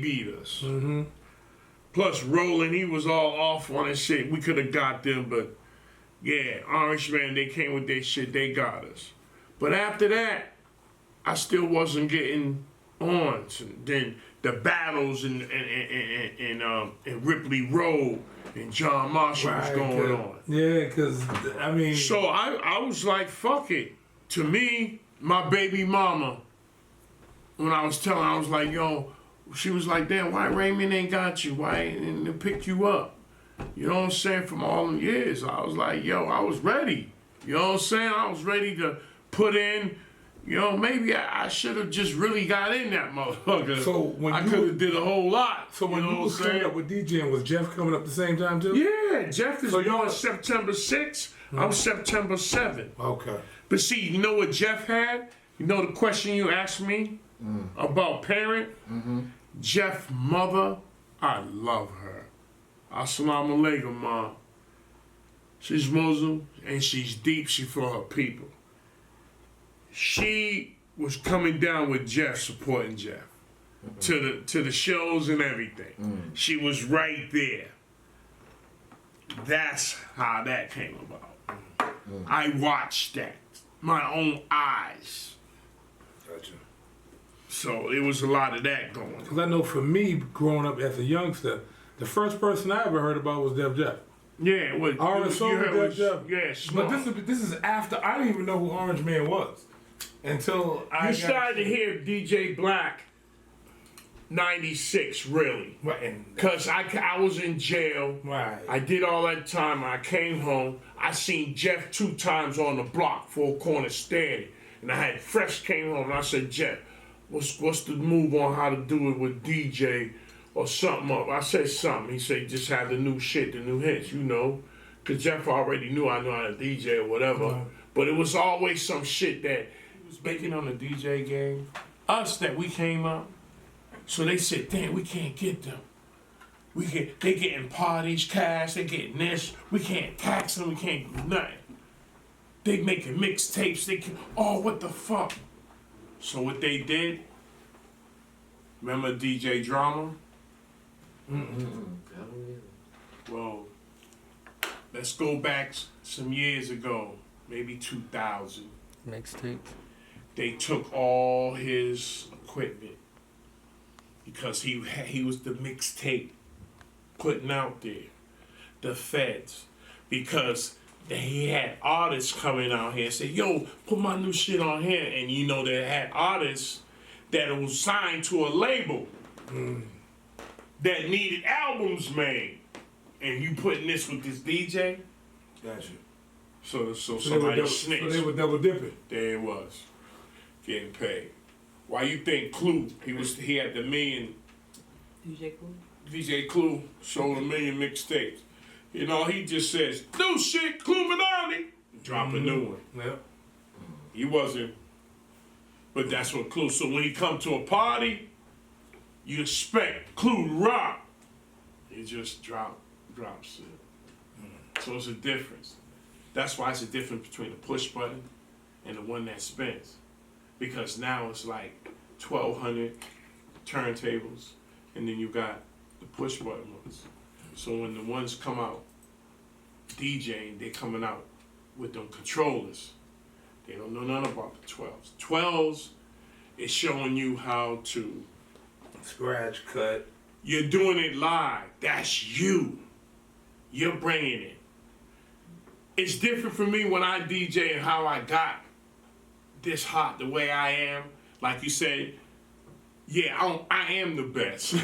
beat us. Plus Roland, he was all off on his shit. We could have got them, but yeah, Orange Man, they came with their shit, they got us. But after that, I still wasn't getting on. So then the battles in Ripley Road and John Marshall was going on. Yeah, because, I mean... So I was like, fuck it. To me, my baby mama, when I was telling her, I was like, yo, she was like, damn, why Raymond ain't got you? Why ain't they pick you up? You know what I'm saying? From all them years. I was like, yo, I was ready. You know what I'm saying? I was ready to put in... maybe I should have just really got in that motherfucker. So when I could have did a whole lot. So when you was coming up with DJing, was Jeff coming up the same time too? Yeah, Jeff is born September 6th. I'm September 7th. Okay. But see, you know what Jeff had? You know the question you asked me about parent? Jeff's mother, I love her. Assalamu alaikum, Mom. She's Muslim and she's deep. She for her people. She was coming down with Jeff, supporting Jeff to the shows and everything. She was right there. That's how that came about. I watched that, my own eyes. Gotcha. So it was a lot of that going. Because I know for me, growing up as a youngster, the first person I ever heard about was Def Jeff. Yeah, what RSO, Def Jeff. Yeah, but this is after I didn't even know who Orange Man was. Until I started to hear DJ Black 96, really. Right. Because I was in jail. Right. I did all that time. I came home. I seen Jeff 2 times on the block, 4 Corners standing. And I had Fresh came home and I said, Jeff, what's the move on how to do it with DJ or something up. I said something. He said, just have the new shit, the new hits, you know. Because Jeff already knew I knew how to DJ or whatever. But it was always some shit that he was making on the DJ game. Us that we came up. So they said, damn, we can't get them. They getting parties, cash, they getting this. We can't tax them, we can't do nothing. They making mixtapes, what the fuck? So what they did, remember DJ Drama? Well, let's go back some years ago, maybe 2000. Mixtape. They took all his equipment because he was the mixtape putting out there, the feds, because he had artists coming out here and say, yo, put my new shit on here. And you know, they had artists that was signed to a label that needed albums made. And you putting this with this DJ? Gotcha. So somebody snitched. So they were double dipping. There it was, getting paid. Why you think Clue, he had the million. DJ Clue sold 1 million mixtapes. You know, he just says, new shit, Cluminati. Drop a new one. Yep. He wasn't, but that's what Clue. So when he come to a party, you expect Clue to rock. He just drops it. So it's a difference. That's why it's a difference between the push button and the one that spins. Because now it's like 1,200 turntables, and then you got the push button ones. So when the ones come out DJing, they coming out with them controllers. They don't know nothing about the 12s. 12s is showing you how to Scratch, cut. You're doing it live. That's you. You're bringing it. It's different for me when I DJ and how I got this hot the way I am. Like you said, yeah, I am the best.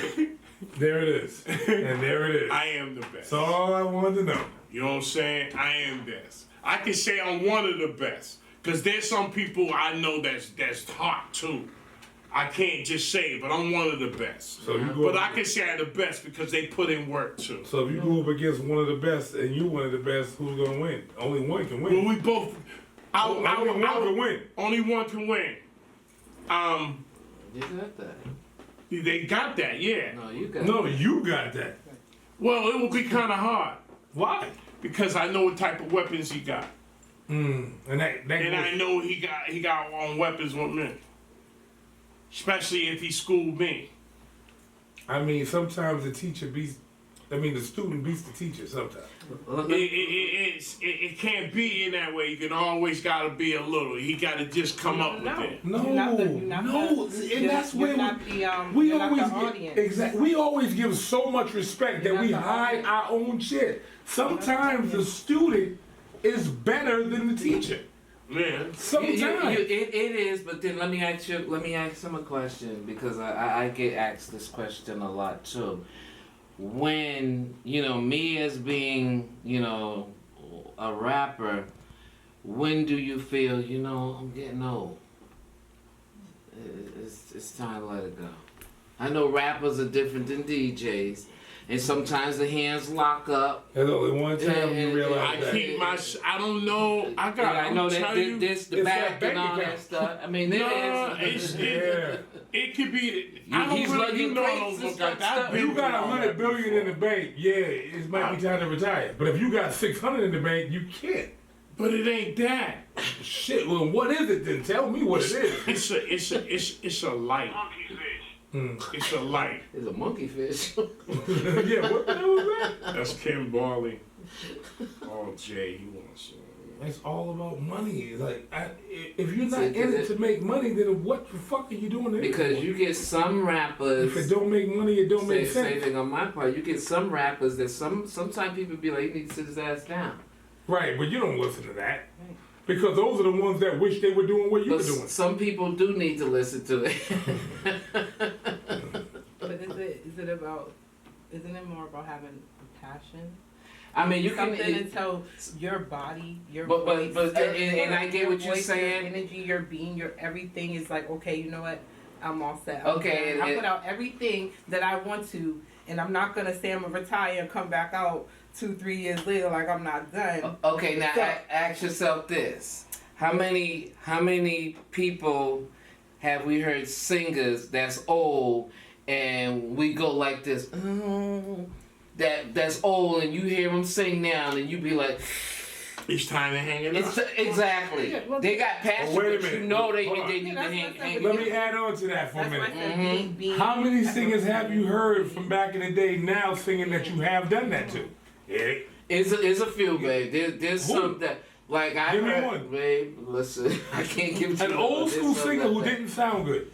There it is. And there it is. I am the best. That's all I wanted to know. You know what I'm saying? I am best. I can say I'm one of the best. Because there's some people I know that's hot too. I can't just say it, but I'm one of the best. So but I can say I'm the best because they put in work too. So if you go up against one of the best and you one of the best, who's gonna win? Only one can win. Well, we both. Only one can win. Only one can win. You got that. They got that, yeah. No, you got No, that. you got that. Well, it will be kind of hard Why? because I know what type of weapons he got, And that and I goes, know he got on weapons with me, especially if he schooled me. I mean, sometimes the student beats the teacher sometimes. It can't be in that way. You can always gotta be a little. He gotta just come up with it. No, and that's where we always exactly. We always give so much respect that we hide our own shit. Sometimes the student is better than the teacher. Man, Sometimes It is, but then let me ask him a question because I get asked this question a lot too. When, me as being, a rapper, when do you feel, I'm getting old? It's time to let it go. I know rappers are different than DJs, and sometimes the hands lock up. there's only one time you realize I that. keep my. I don't know. I know that this the It's back that and all bank that account. stuff. I mean, It could be. I don't He's really, lugging I crates don't and look stuff. at that. You got $100 billion in the bank, yeah, it might be time to retire. But if you got 600 in the bank, you can't. But it ain't that. Shit, well, what is it then? Tell me what it is. It's a light. It's a light. It's a monkey fish. Yeah, what the hell is that? That's Kim Barley. Oh, Jay, he wants. It's all about money. It's like, if you're not See, in it to make money, then what the fuck are you doing it Because for? you get some rappers. If it don't make money, it don't make sense. Saving on my part, you get some rappers that sometimes people be like, you need to sit his ass down. Right, but you don't listen to that. Because those are the ones that wish they were doing what you But were doing. some people do need to listen to it. But isn't it more about having a passion? I mean, you can. Something until your body, your But voice, and I get your what you're voice, saying. Your energy, your being, your everything is like, okay, you know what? I'm all set. Okay, I and- put out everything that I want to, and I'm not gonna say I'm gonna retire and come back out 2-3 years later like I'm not done. Okay, now So- ask yourself this: how many people have we heard singers that's old, and we go like this? That's old, and you hear them sing now, and you be like, It's time to hang it it's up. exactly. Yeah, well, They got passion, wait a but you minute. know they Hold on. need to That's hang. what I hang said. Let me add on to that for a That's why I minute. said being. How many singers have you heard from back in the day now singing that you have done that to? Yeah. It's a few, babe. There's Who? some that like I Give me heard, one. babe. Listen, I can't give you An one, old but school there's some singer that- who didn't sound good.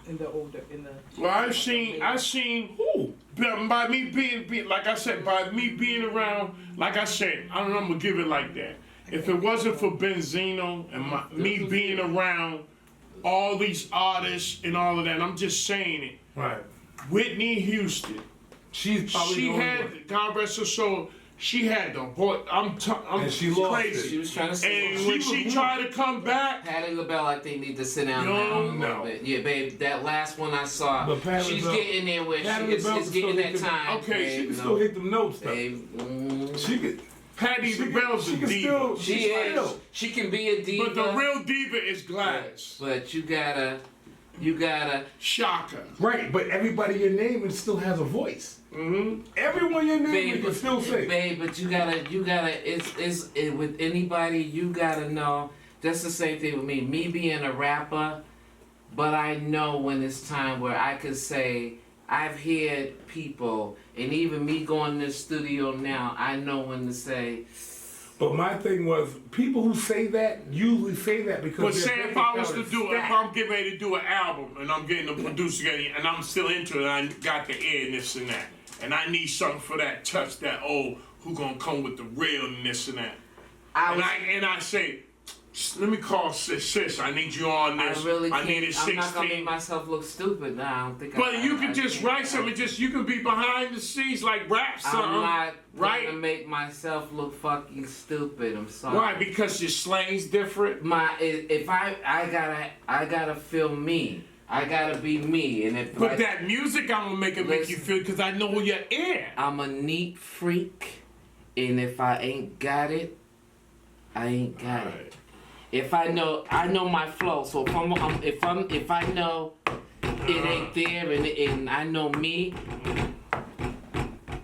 In the older, in the. Well, I seen who by me being like I said, by me being around, like I said, I don't know, I'm gonna give it like that. If it wasn't for Benzino and me being around all these artists and all of that, I'm just saying it. Right. Whitney Houston, She's probably she the only one. had, God rest her soul, she had the boy. I'm And she lost crazy. She was trying to sing. And when she tried to come back, Patti LaBelle, I think, need to sit down No, now a little no. bit. Yeah, babe, that last one I saw, But Patti she's LaBelle- getting there where Patti she is LaBelle it's can getting still that hit them- time. okay, babe, She can no. still hit them notes though. Babe, She could. Patty She LaBelle's can, a she can diva. still. she she's is. still. She can be a diva. But the real diva is Gladys. But you gotta. Shaka. Right, but everybody you're naming still has a voice. Mm-hmm. Everyone you're naming Babe, can still sing. babe, but you gotta. It's with anybody. You gotta know. That's the same thing with me. Me being a rapper, but I know when it's time where I could say I've heard people, and even me going to the studio now, I know when to say. But my thing was, people who say that usually say that because. But their say bank if I was account to is do it, if stacked. I'm getting ready to do an album and I'm getting a producer together and I'm still into it, and I got the ear and this and that, and I need something for that touch, that who gonna come with the realness and that. And I say, let me call sis, I need you on I this. really I can't. needed I'm not gonna 16. make myself look stupid. Nah, I don't think. But you I can just can't. write something. You can be behind the scenes, like rap something. I'm not right? gonna make myself look fucking stupid. I'm sorry. Why? Because your slang's different. If I gotta feel me. I gotta be me. And if But like, that music, I'm gonna make it make you Listen. feel because I know your ear. I'm a neat freak, and if I ain't got it, I ain't got it. If I know my flow. So if I know it ain't there, and I know me,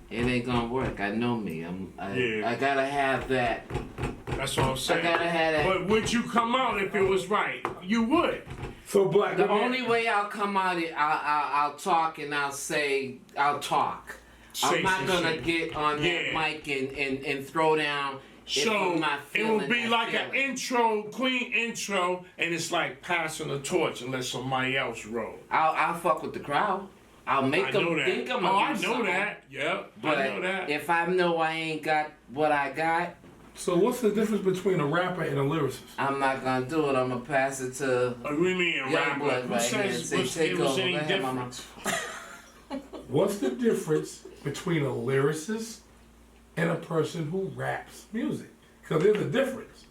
it ain't gonna work. I know me. I gotta have that. That's what I'm I saying. gotta have that. But would you come out if it was right? You would. So Black. The let me- only way I'll come out, I'll talk and I'll talk. Say I'm not some gonna shit. get on that Yeah. mic and throw down. if So I'm not it will feeling be that like an feeling. intro, clean intro, and it's like passing the torch and let somebody else roll. I'll fuck with the crowd. I'll make I them know that. think I'm Oh, gonna I do know something. that. Yep, But I know that. if I know I ain't got what I got, So what's the difference between a rapper and a lyricist? I'm not gonna do it. I'm gonna pass it to We mean Young rapper. blood Who right here and says say, what's- take it was over. any Go ahead, mama. difference? What's the difference between a lyricist and a person who raps music? Because there's a difference.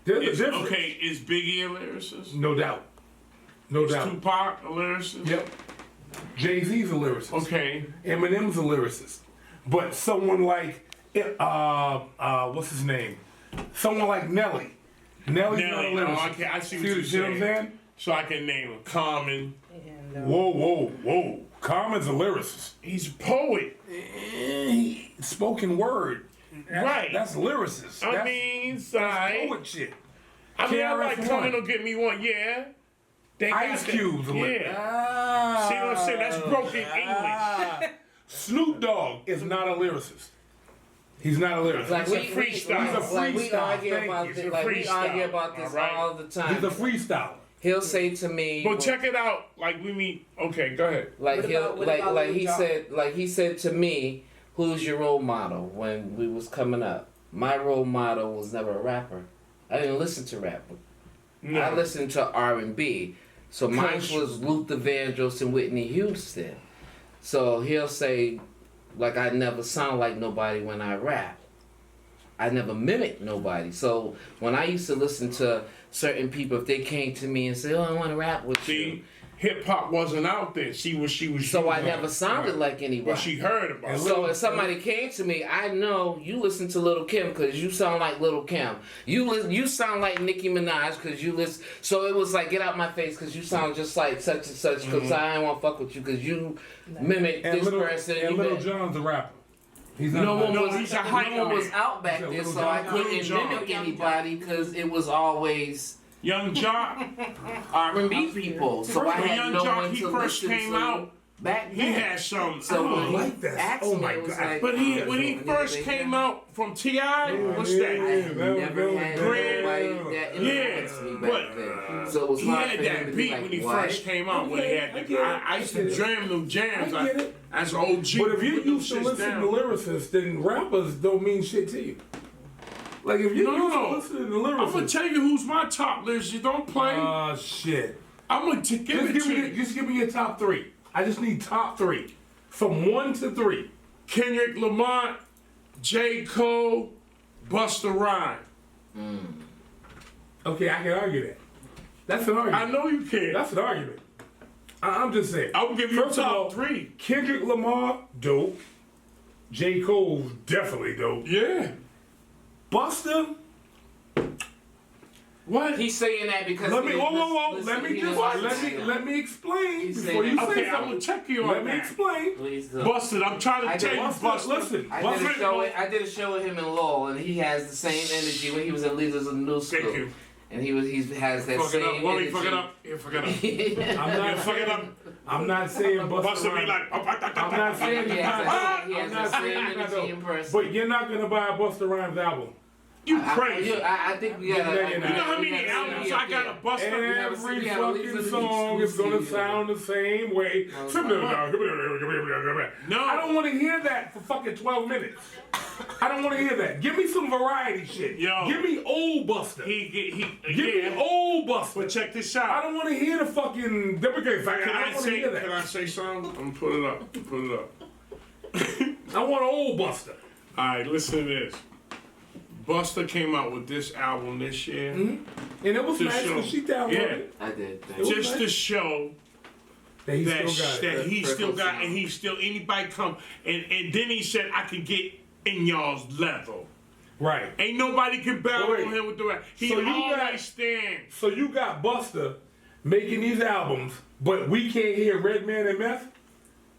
There's a difference. Okay, is Biggie a lyricist? No doubt. No Is doubt. Tupac a lyricist? Yep. Jay-Z's a lyricist. Okay. Eminem's a lyricist. But someone like, what's his name? Someone like Nelly. Nelly's not a Nelly. lyricist. Oh, okay, I see what See you're what I'm saying. saying? So I can name him Common. And, Whoa. Common's a lyricist. He's a poet. Spoken word. Right. That's lyricist. I That's mean, side. poet shit. I mean, I like KRS-One. Common will get me one. Yeah. They got Ice that- Cube's a lyricist. Yeah. See what I'm saying? That's broken English. Snoop Dogg is not a lyricist. He's not a lyricist. like He's a we freestyle. He's a like we freestyle. argue Thank about you. this. He's a Like we freestyle. argue about this Alright. all the time. He's a freestyler. He'll say to me, But check it out. Like we meet. Okay, go ahead. like What he'll about- what like about like Lil he Jon? said like he said to me, who's your role model when we was coming up? My role model was never a rapper. I didn't listen to rap. No. I listened to R&B. So mine Country. was Luther Vandross and Whitney Houston. So he'll say, like, I never sound like nobody when I rap. I never mimicked nobody. So when I used to listen to certain people, if they came to me and said, "Oh, I want to rap with you," hip hop wasn't out there. She was. so I never sounded like anybody. But she heard about it. So if somebody came to me, I know you listen to Lil' Kim because you sound like Lil' Kim. You sound like Nicki Minaj because you listen. So it was like, get out my face because you sound just like such and such because I ain't want to fuck with you because you mimic this person. And Lil Jon's a rapper. He's not No one he's a hype no one was man. out back then, so I couldn't mimic anybody because it was always Young Jock. R&B people. So I When had Young no Jock, one he to first listen came to out, back he then. had some. So when he like that. asked Oh me, my it was God. like, But when he first came out from T.I., what's I that? never had nobody that influenced me back but, then. So it was He hard had for him that to be beat like, when he what? first came out. When he had I the, get it. I used to jam them jams. I get it. As OG. But if you put them used to shits listen down. to lyricists, then rappers don't mean shit to you. Like if you used to listen to the I'm gonna lyricists. tell you who's my top list. You don't play. Shit. I'm gonna give it to you. Just give me your top three. I just need top three. From 1 to 3. Kendrick Lamar, J. Cole, Busta Rhymes. Okay, I can argue that. That's an argument. I know you can. That's an argument. I'm just saying. I'll give you First of all, top 3. Kendrick Lamar, dope. J. Cole, definitely dope. Yeah. Busta, What? He's saying that because let me he whoa. listen- Let me he just doesn't let me explain He's before saying you that. say Okay, I'm gonna something. check you on Let me that. explain. Please do. Busted, I'm trying I to tell did- you, Busta, Busted. listen. I did a Busta, show with him in Lowell, and he has the same energy when he was at Leaders of the New School. Thank you. And he has that Fuck it same up. Let me energy. fuck it up. Yeah, fuck it up. I'm not fuck it up. saying. I'm not saying Busta. Busted be Rhymes. like, I'm not saying He you're has not. he has I'm the not same saying you're not energy in dope. person. But you're not gonna buy a Busta Rhymes album. you crazy. I think we gotta. You You know how many albums I got to bust up? Every we have fucking a song is gonna exclusive. sound the same way. No. I don't want to hear that for fucking 12 minutes. I don't want to hear that. Give me some variety shit. Yo. Give me old Busta. Give me old Busta. But check this I out. don't want to hear the fucking deprecate factor. Can I I don't want to say? hear Can I that. say something? I'm gonna put it up. Put it up. I want old Busta. All right, listen to this. Busta came out with this album this year, And it was To nice show. because she downloaded it. I did. was just nice. to show That he that still got that it. he still got, sound. and he still anybody come, and then he said I could get in y'all's level. Right. Ain't nobody can battle Wait. on him with the rap. He So you always got- stand. So you got Busta making these albums, but we can't hear Redman and Meth?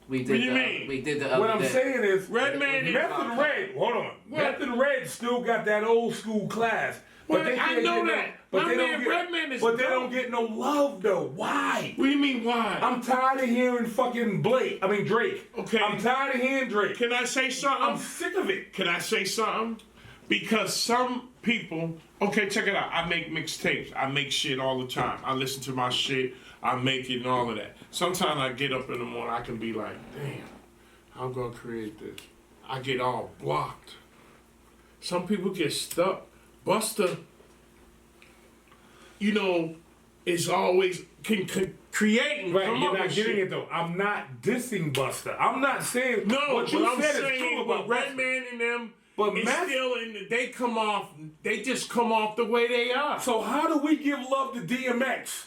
We did What do you mean? We did the What other I'm day. saying is, Redman Meth and and Red, hold on. Meth and Red still got that old school class. But Well, they I can't know get that. No, but My they man don't get, Redman is but they dope. don't get no love though. Why? What do you mean why? I'm tired of hearing fucking Drake. Okay. I'm tired of hearing Drake. Can I say I'm something? sick of it. Can I say something? Because some people, okay, check it out. I make mixtapes. I make shit all the time. I listen to my shit. I make it and all of that. Sometimes I get up in the morning, I can be like, damn, I'm gonna create this. I get all blocked. Some people get stuck. Busta, you know, is always can create and Right, come you're up not with getting shit. it though. I'm not dissing Busta. I'm not saying No, what you but I'm said is saying true about with Busta. Redman and them, But it's Meth- still in the, they come off, they just come off the way they are. So how do we give love to DMX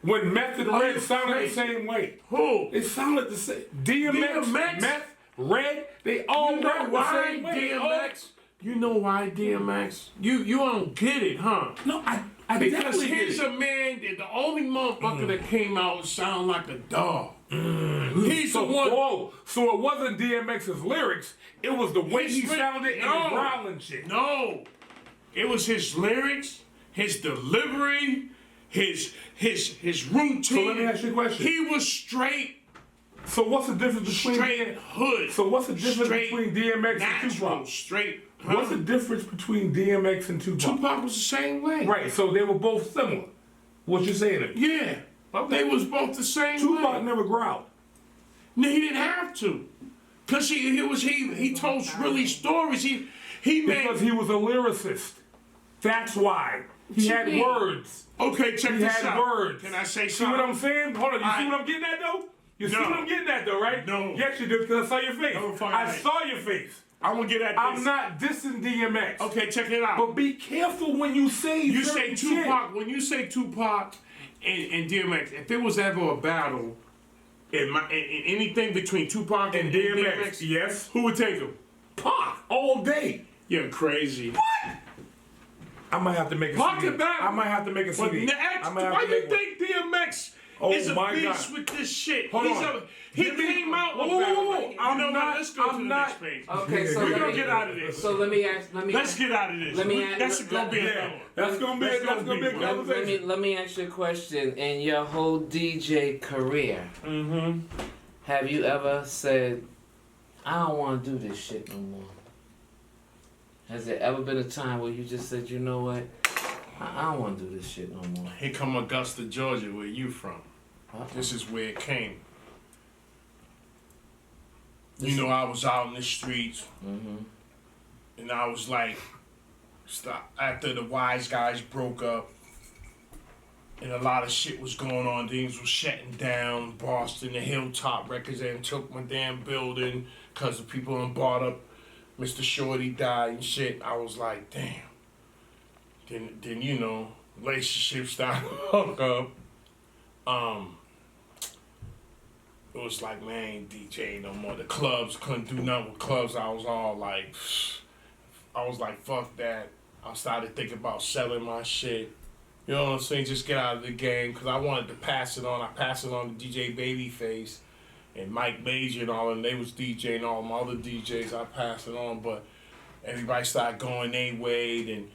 when Meth and Are Red you sounded the crazy? same way? Who? It sounded the same. DMX, DMX? Meth, Red, they all You know rap the why same way. DMX? You know why DMX? You don't get it, huh? No, I Because definitely here's get it. a man that the only motherfucker that came out sound like a dog. He's So, the one. whoa, so it wasn't DMX's lyrics, it was the way he He's spit- sounded and no. his growling shit. No, it was his lyrics, his delivery, his routine. So let me ask you a question. He was straight So what's the difference between hood. So what's the difference Straight between DMX and natural, Tupac? straight. What's the difference between DMX and Tupac? Tupac was the same way. Right, so they were both similar. What you saying? To me? Yeah. They was both the same Tupac way. never growled. No, he didn't have to. Cause he told really stories. He Because made. he was a lyricist. That's why. He you had mean? words. Okay, check He this had out. words. Can I say See something? what I'm saying? Hold on, you see I- what I'm getting at though? You see No. what I'm getting at though, right? No. Yes, you do, because I saw your face. No, fuck I right. saw your face. I'm gonna get at this. I'm not dissing DMX. Okay, check it out. But be careful when you say You say certain Tupac. When you say Tupac and DMX, if there was ever a battle in anything between Tupac shit. And DMX, yes. who would take him? Pac all day. You're crazy. I might have to make a Pac CD. and Battle. I might have to make a But CD. next, I might have why to you make one. think DMX Oh is a my beast God. with this shit? Hold on. He Give me- came out. Whoa, Oh, whoa, whoa, whoa. you know what? Let's go to the not- next page. Okay, so We're let gonna me get out of this. So let me ask. Let's get out of this. Let me That's gonna be Yeah, another one. that's gonna be a conversation. Let me ask you a question. In your whole DJ career, have you ever said, I don't want to do this shit no more? Has there ever been a time where you just said, you know what? I don't want to do this shit no more. Here come Augusta, Georgia, where you from. Huh? This is where it came. You know, I was out in the streets, and I was like, after the Wise Guys broke up, and a lot of shit was going on, things was shutting down, Boston, the Hilltop Records, and took my damn building, because the people done bought up, Mr. Shorty died and shit. I was like, damn. Then you know, relationships started to hook up. It was like, man, I ain't DJing no more. The clubs, couldn't do nothing with clubs. I was all like, fuck that. I started thinking about selling my shit. You know what I'm saying? Just get out of the game, because I wanted to pass it on. I passed it on to DJ Babyface and Mike Major and all, and they was DJing all my other DJs. I passed it on, but everybody started going their way, and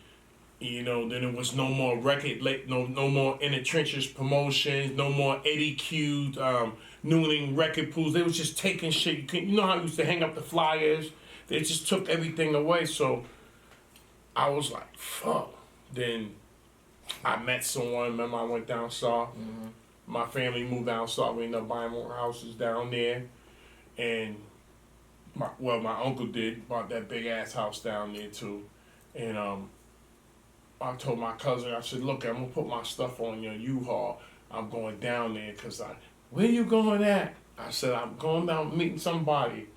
you know, then it was no more no more In the Trenches promotions, no more Eddie Q'd, Nooning record pools. They was just taking shit. You know how you used to hang up the flyers? They just took everything away. So I was like, fuck. Then I met someone. Remember, I went down south. My family moved down south. We ended up buying more houses down there. And my uncle bought that big ass house down there too. And I told my cousin, I said, look, I'm gonna put my stuff on your U-Haul. I'm going down there, because where you going at? I said, I'm going down meeting somebody.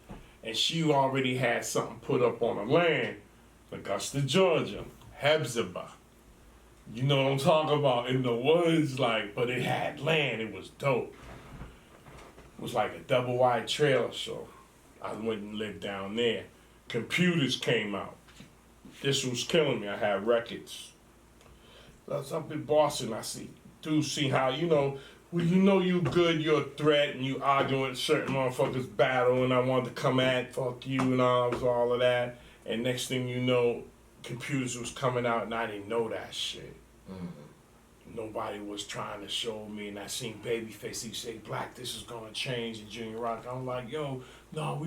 And she already had something put up on the land. Augusta, Georgia, Hephzibah. You know what I'm talking about, in the woods, but it had land, it was dope. It was like a double wide trailer, so I went and lived down there. Computers came out. This was killing me, I had records. That's up in Boston, I see how, when you know you good, you're a threat, and you arguing with certain motherfuckers battle, and I wanted to come at, fuck you, and all of that. And next thing you know, computers was coming out, and I didn't know that shit. Nobody was trying to show me, and I seen Babyface, he say, Black, this is gonna change in Junior Rock. I'm like, yo, no,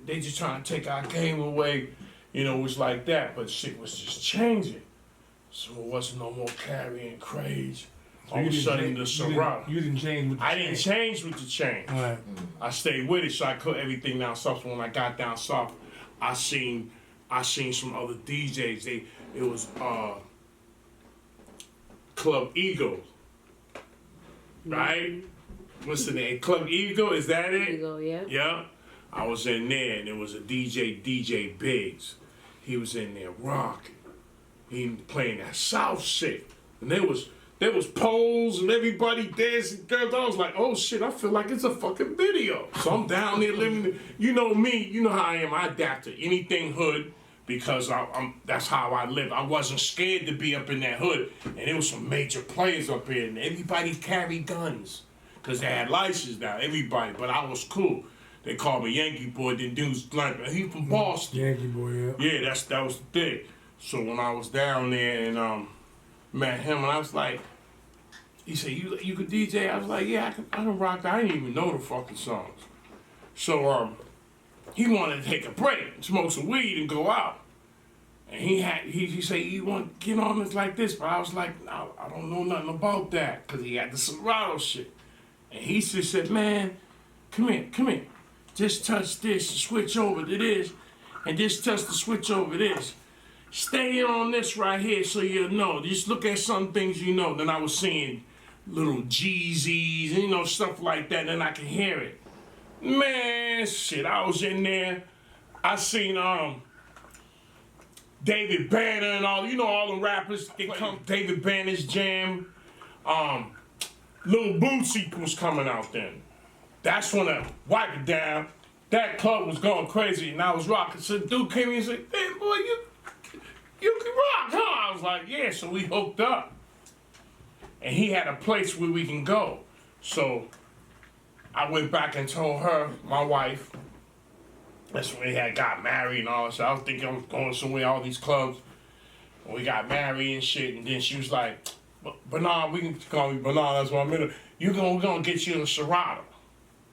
they just trying to take our game away. You know, it was like that, but shit was just changing. So it wasn't no more carrying craze. All of a sudden, the Syrah. You didn't change with the I didn't change with the change. Right. I stayed with it, so I cut everything down south. So when I got down south, I seen some other DJs. It was Club Eagle, right? What's the name? Club Eagle, is that it? Eagle, yeah. Yeah. I was in there, and there was a DJ Biggs. He was in there rocking. He playing that South shit, and there was poles and everybody dancing, girls. I was like, oh shit, I feel like it's a fucking video. So I'm down there living. You know me, you know how I am. I adapt to anything hood, because that's how I live. I wasn't scared to be up in that hood, and there was some major players up here, and everybody carried guns, because they had license now. Everybody, but I was cool. They called me Yankee Boy. Then dudes like, he from Boston. Yankee Boy, yeah. Yeah, that was the thing. So when I was down there and met him, and I was like, he said, you could DJ? I was like, yeah, I can rock that. I didn't even know the fucking songs. So he wanted to take a break, smoke some weed, and go out. And he said, you want to get on this like this? But I was like, no, I don't know nothing about that, because he had the Serato shit. And he just said, man, come here. Just touch this and switch over to this, and just touch the switch over this. Stay on this right here so you'll know. Just look at some things you know. Then I was seeing little Jeezys, stuff like that, and I can hear it. Man, shit, I was in there. I seen David Banner and all, you know, all the rappers. They come. David Banner's jam. Lil Bootsy was coming out then. That's when I wiped it down. That club was going crazy, and I was rocking. So dude came in and said, "Hey boy, you can rock, huh?" I was like, "Yeah." So we hooked up, and he had a place where we can go. So I went back and told her, my wife. That's when we had got married and all that. So I was thinking I was going somewhere, all these clubs. And we got married and shit, and then she was like, "Bernard, we can call me Bernard. That's what I'm in. We're gonna get you in a Serato."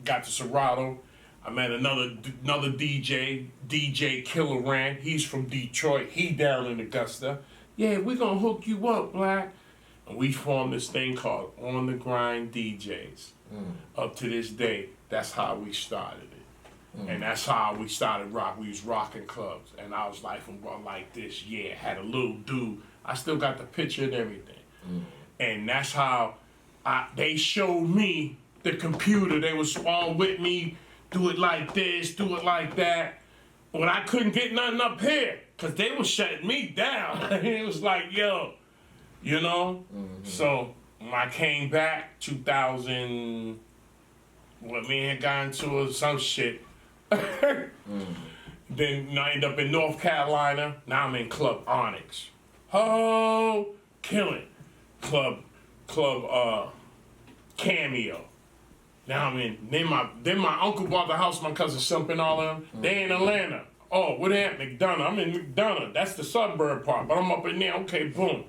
Got to Serato. I met another DJ Killer Rand. He's from Detroit. He down in Augusta. "Yeah, we're gonna hook you up, Black." And we formed this thing called On the Grind DJs. Up to this day, that's how we started it. And that's how we started rock. We was rocking clubs. And I was like, from one like this, yeah, had a little dude. I still got the picture and everything. And that's how they showed me the computer. They was all with me. Do it like this, do it like that. When I couldn't get nothing up here, because they was shutting me down. It was like, yo, you know? So when I came back, 2000, what, me had got into some shit. Then I ended up in North Carolina. Now I'm in Club Onyx. Oh, killing. Club Cameo. Now I'm in. Then my uncle bought the house, my cousin Simp and all of them. They in Atlanta. Oh, what happened? McDonough. I'm in McDonough. That's the suburb part. But I'm up in there. Okay, boom.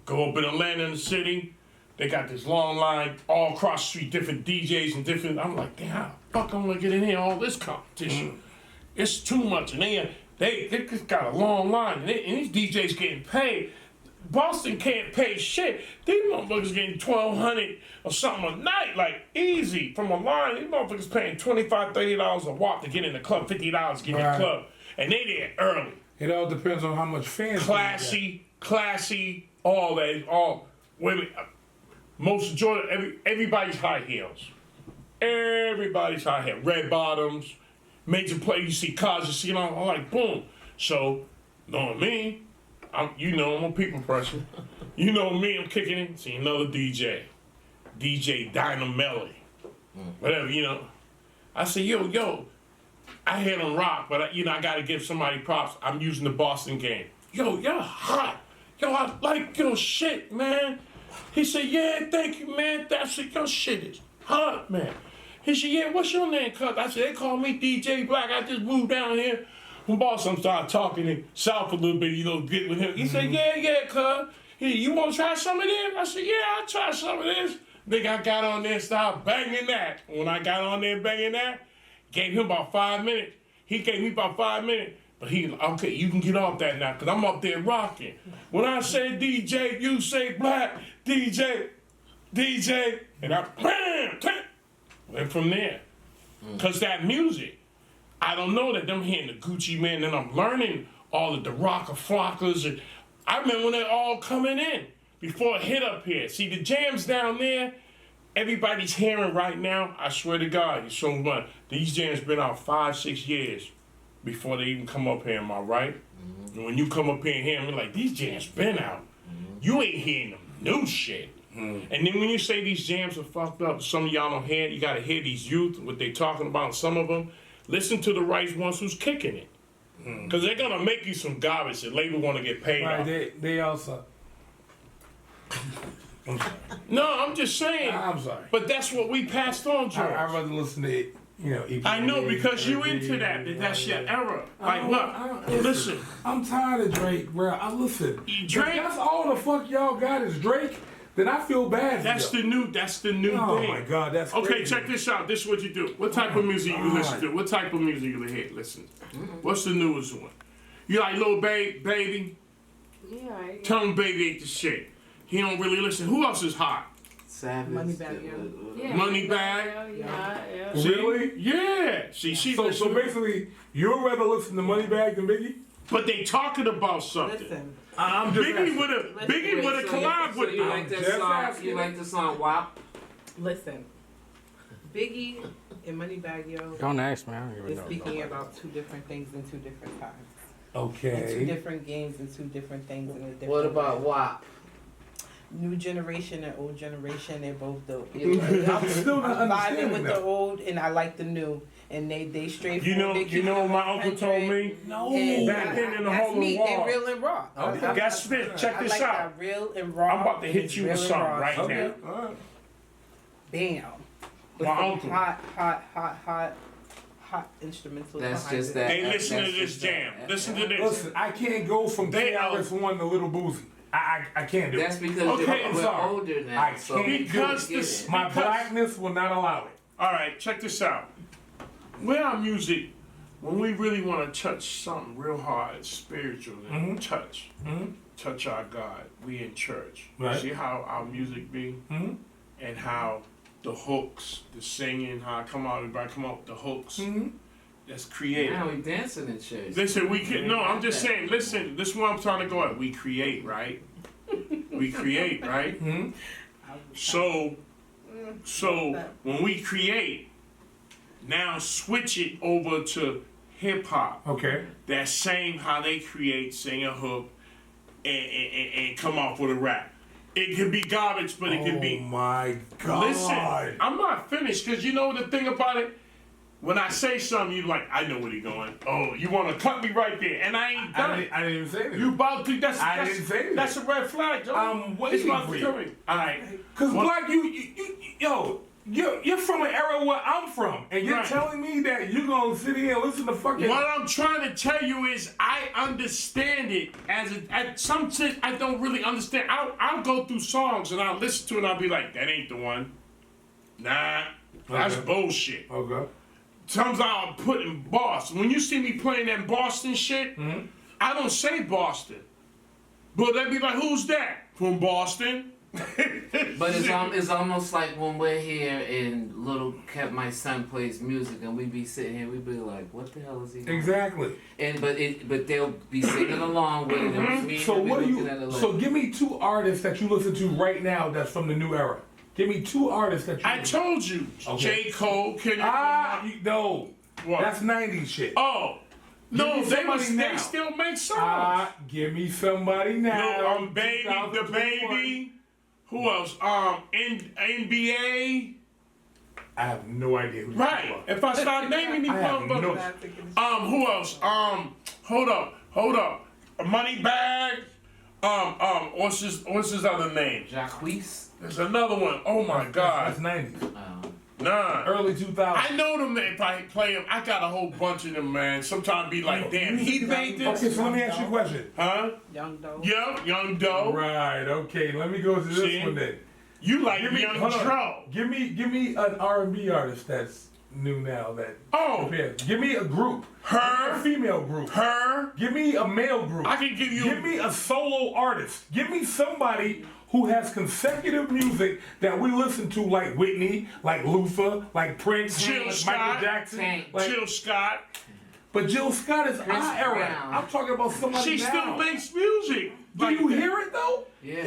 Go up in Atlanta in the city. They got this long line all across the street, different DJs and different. I'm like, damn, how the fuck I'm gonna get in here? All this competition. It's too much. And they just got a long line. And these DJs getting paid. Boston can't pay shit. These motherfuckers getting $1,200 or something a night, like easy from a line. These motherfuckers paying $25, $30 a walk to get in the club, $50 to get in the club, and they there early. It all depends on how much fans. Classy, all that, all women. Most majority, everybody's high heels. Everybody's high heels. Red bottoms, major play. You see cars, you see it all. I'm like, boom. So, knowing me. I'm a people person. You know me, I'm kicking it. See another DJ Dynamelly, whatever, you know. I say, yo, I hear them rock, but I gotta give somebody props. I'm using the Boston game. Yo, you're hot. Yo, I like your shit, man. He said, yeah, thank you, man. That's it. Your shit is hot, man. He said, yeah, what's your name, cuz? I said, they call me DJ Black. I just moved down here from Boston. Started talking in South a little bit, get with him. He said, yeah, cuz. You want to try some of this? I said, yeah, I'll try some of this. Nigga, I got on there and started banging that. When I got on there banging that, gave him about 5 minutes. He gave me about 5 minutes. But he, okay, you can get off that now, because I'm up there rocking. When I say DJ, you say Black, DJ, and I, bam, went from there. Because that music, I don't know that them hearing the Gucci Man, and I'm learning all of the rocker flockers. And I remember when they're all coming in before it hit up here. See, the jams down there, everybody's hearing right now, I swear to God, it's so much. These jams been out 5-6 years before they even come up here, am I right? And when you come up here and hear them, like, these jams been out. You ain't hearing them new shit. And then when you say these jams are fucked up, some of y'all don't hear it, you gotta hear these youth, what they talking about, some of them. Listen to the right ones who's kicking it. Because they're going to make you some garbage that label want to get paid off. They also... I'm sorry. No, I'm just saying. I'm sorry. But that's what we passed on, George. I'd rather listen to it, I know, because you into that. That's your era. Like, look, listen. I'm tired of Drake, bro. Listen. Drake? If that's all the fuck y'all got is Drake, then I feel bad. That's the new thing. Oh my God, that's okay. crazy. Check this out. This is what you do. What type of music you listen to? What type of music you hear? Listen. What's the newest one? You like Lil Baby? Yeah. Tell him Baby ain't the shit. He don't really listen. Who else is hot? Savage. Yeah. Moneybag. Yeah. See? Really? Yeah. See, so basically, you'd rather listen to Moneybag than Biggie? But they talking about something. Listen. I'm just Biggie would have collabed with You like that song? You like the song WAP? Listen. Biggie and Moneybag Yo Don't ask me. I don't even is know. speaking about two different things in two different times. And two Okay. different games and two different things in a different What about way. WAP? New generation and old generation? They're both dope. I'm still not I'm vibing understanding with the that. old and I like the new. And they straight You know what my uncle told me? And Back then in the that's Harlem me. Wall. They real and raw. Okay. That's it. Check I this like out. that real and raw. I'm about to hit It's you with real and something raw. right Okay. now. All right. Bam. With My some uncle. hot instrumentals. That's behind just it. that. Hey, listen that's to this just jam. that. Listen to this. Listen, I can't go from They KRS-One to Little Boozy. I can't do That's it. because Okay, I'm we're sorry. older now. I so can't we do Because get this- it. My Because- blackness will not allow it. All right, check this out. With our music, when we really want to touch something real hard, spiritual, and touch our God, we in church. Right. See how our music be, and how the hooks, the singing, how everybody come up with the hooks. That's creative. Now we dancing in church. Listen, we can. No, I'm just saying. Listen, this is where I'm trying to go at. We create, right? We create, right? So when we create, now switch it over to hip hop. Okay. That same how they create, sing a hook, and come off with a rap. It could be garbage, but it could Oh be. my God. Listen, I'm not finished because you know the thing about it. When I say something, you like, I know where he going. Oh, you want to cut me right there, and I ain't done it. I didn't even say anything. You about to? That's I that's, didn't say that. that's a red flag, Joe. I'm waiting It's about for to you. come in. All right. Cause What- black, you're from an era where I'm from, and you're Right. telling me that you're gonna sit here and listen to fucking. What I'm trying to tell you is, I understand it at some shit I don't really understand. I'll go through songs and I'll listen to it and I'll be like, that ain't the one. Nah, that's Okay. bullshit. Okay. Sometimes I'll put in Boston. When you see me playing that Boston shit, I don't say Boston. But they be like, who's that? From Boston? But it's almost like when we're here and my son plays music and we be sitting here, we be like, what the hell is he doing? Exactly. And but they'll be singing along with it. And me So and what we do looking at it you? like, So give me two artists that you listen to right now that's from the new era. Give me two artists that you. I told you. Okay. J. Cole, Kendrick no. What? That's 90s shit. Oh. No, me somebody they now. still make songs. Give me somebody now. Yo, Baby, the 2021. Baby. Who else? NBA. I have no idea who these Right. people are. If I start naming these I have motherfuckers. no- Who else? Hold up. Moneybag. What's his other name? Jacquees? There's another one. Oh my God. That's 90s. Nah. Early 2000s. I know them. If I play them, I got a whole bunch of them, man. Sometimes be like, damn, he made this. Okay, so let me ask you a question. Huh? Young Doe. Yeah, Young Doe. Right. Okay. Let me go to this See? one then. You like Young hold on. Dro. Give me an R&B artist that's new now that. Oh. compared. Give me a group. A Her. female group. Her. Give me a male group. I can give you. Give me a solo artist. Give me somebody who has consecutive music that we listen to, like Whitney, like Luther, like Prince, Jill like Scott. Michael Jackson. Tank. Like, Jill Scott. but Jill Scott is Chris our era. Brown. I'm talking about somebody She now. still makes music. Do you hear it though? Yeah.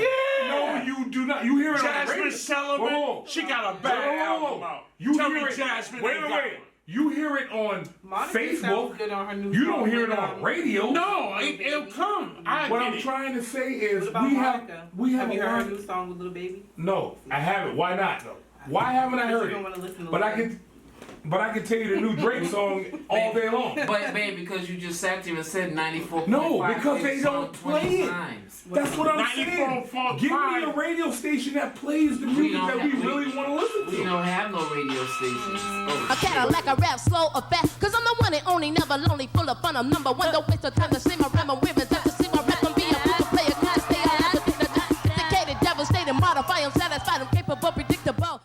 No, you do not. You hear it on the radio. Jasmine Sullivan. Whoa. She got a bad album out. You Tell hear me it. Jasmine. Wait, ain't wait, got wait. one. You hear it on Monica sounds Facebook. good on her new You don't song hear it with, on radio. No, it'll come. I What get I'm it. trying to say is What about we Monica? have you a heard lot. her new song with Little Baby? No, I haven't. Why not? though? Why haven't I You heard don't it? want to listen to But I Lil can tell you the new Drake song all day long. But man, because you just sat there and said 94.5. No, because they hits don't on 20 play it. times. That's what I'm saying. 94.5. Give me a radio station that plays the music don't that we have- really want to listen We to. don't have no radio stations. A Cadillac, a rap, slow or fast. Cause I'm the one and only, never lonely, full of fun. I'm number one, don't waste your time to sing my rhyme. I'm wearing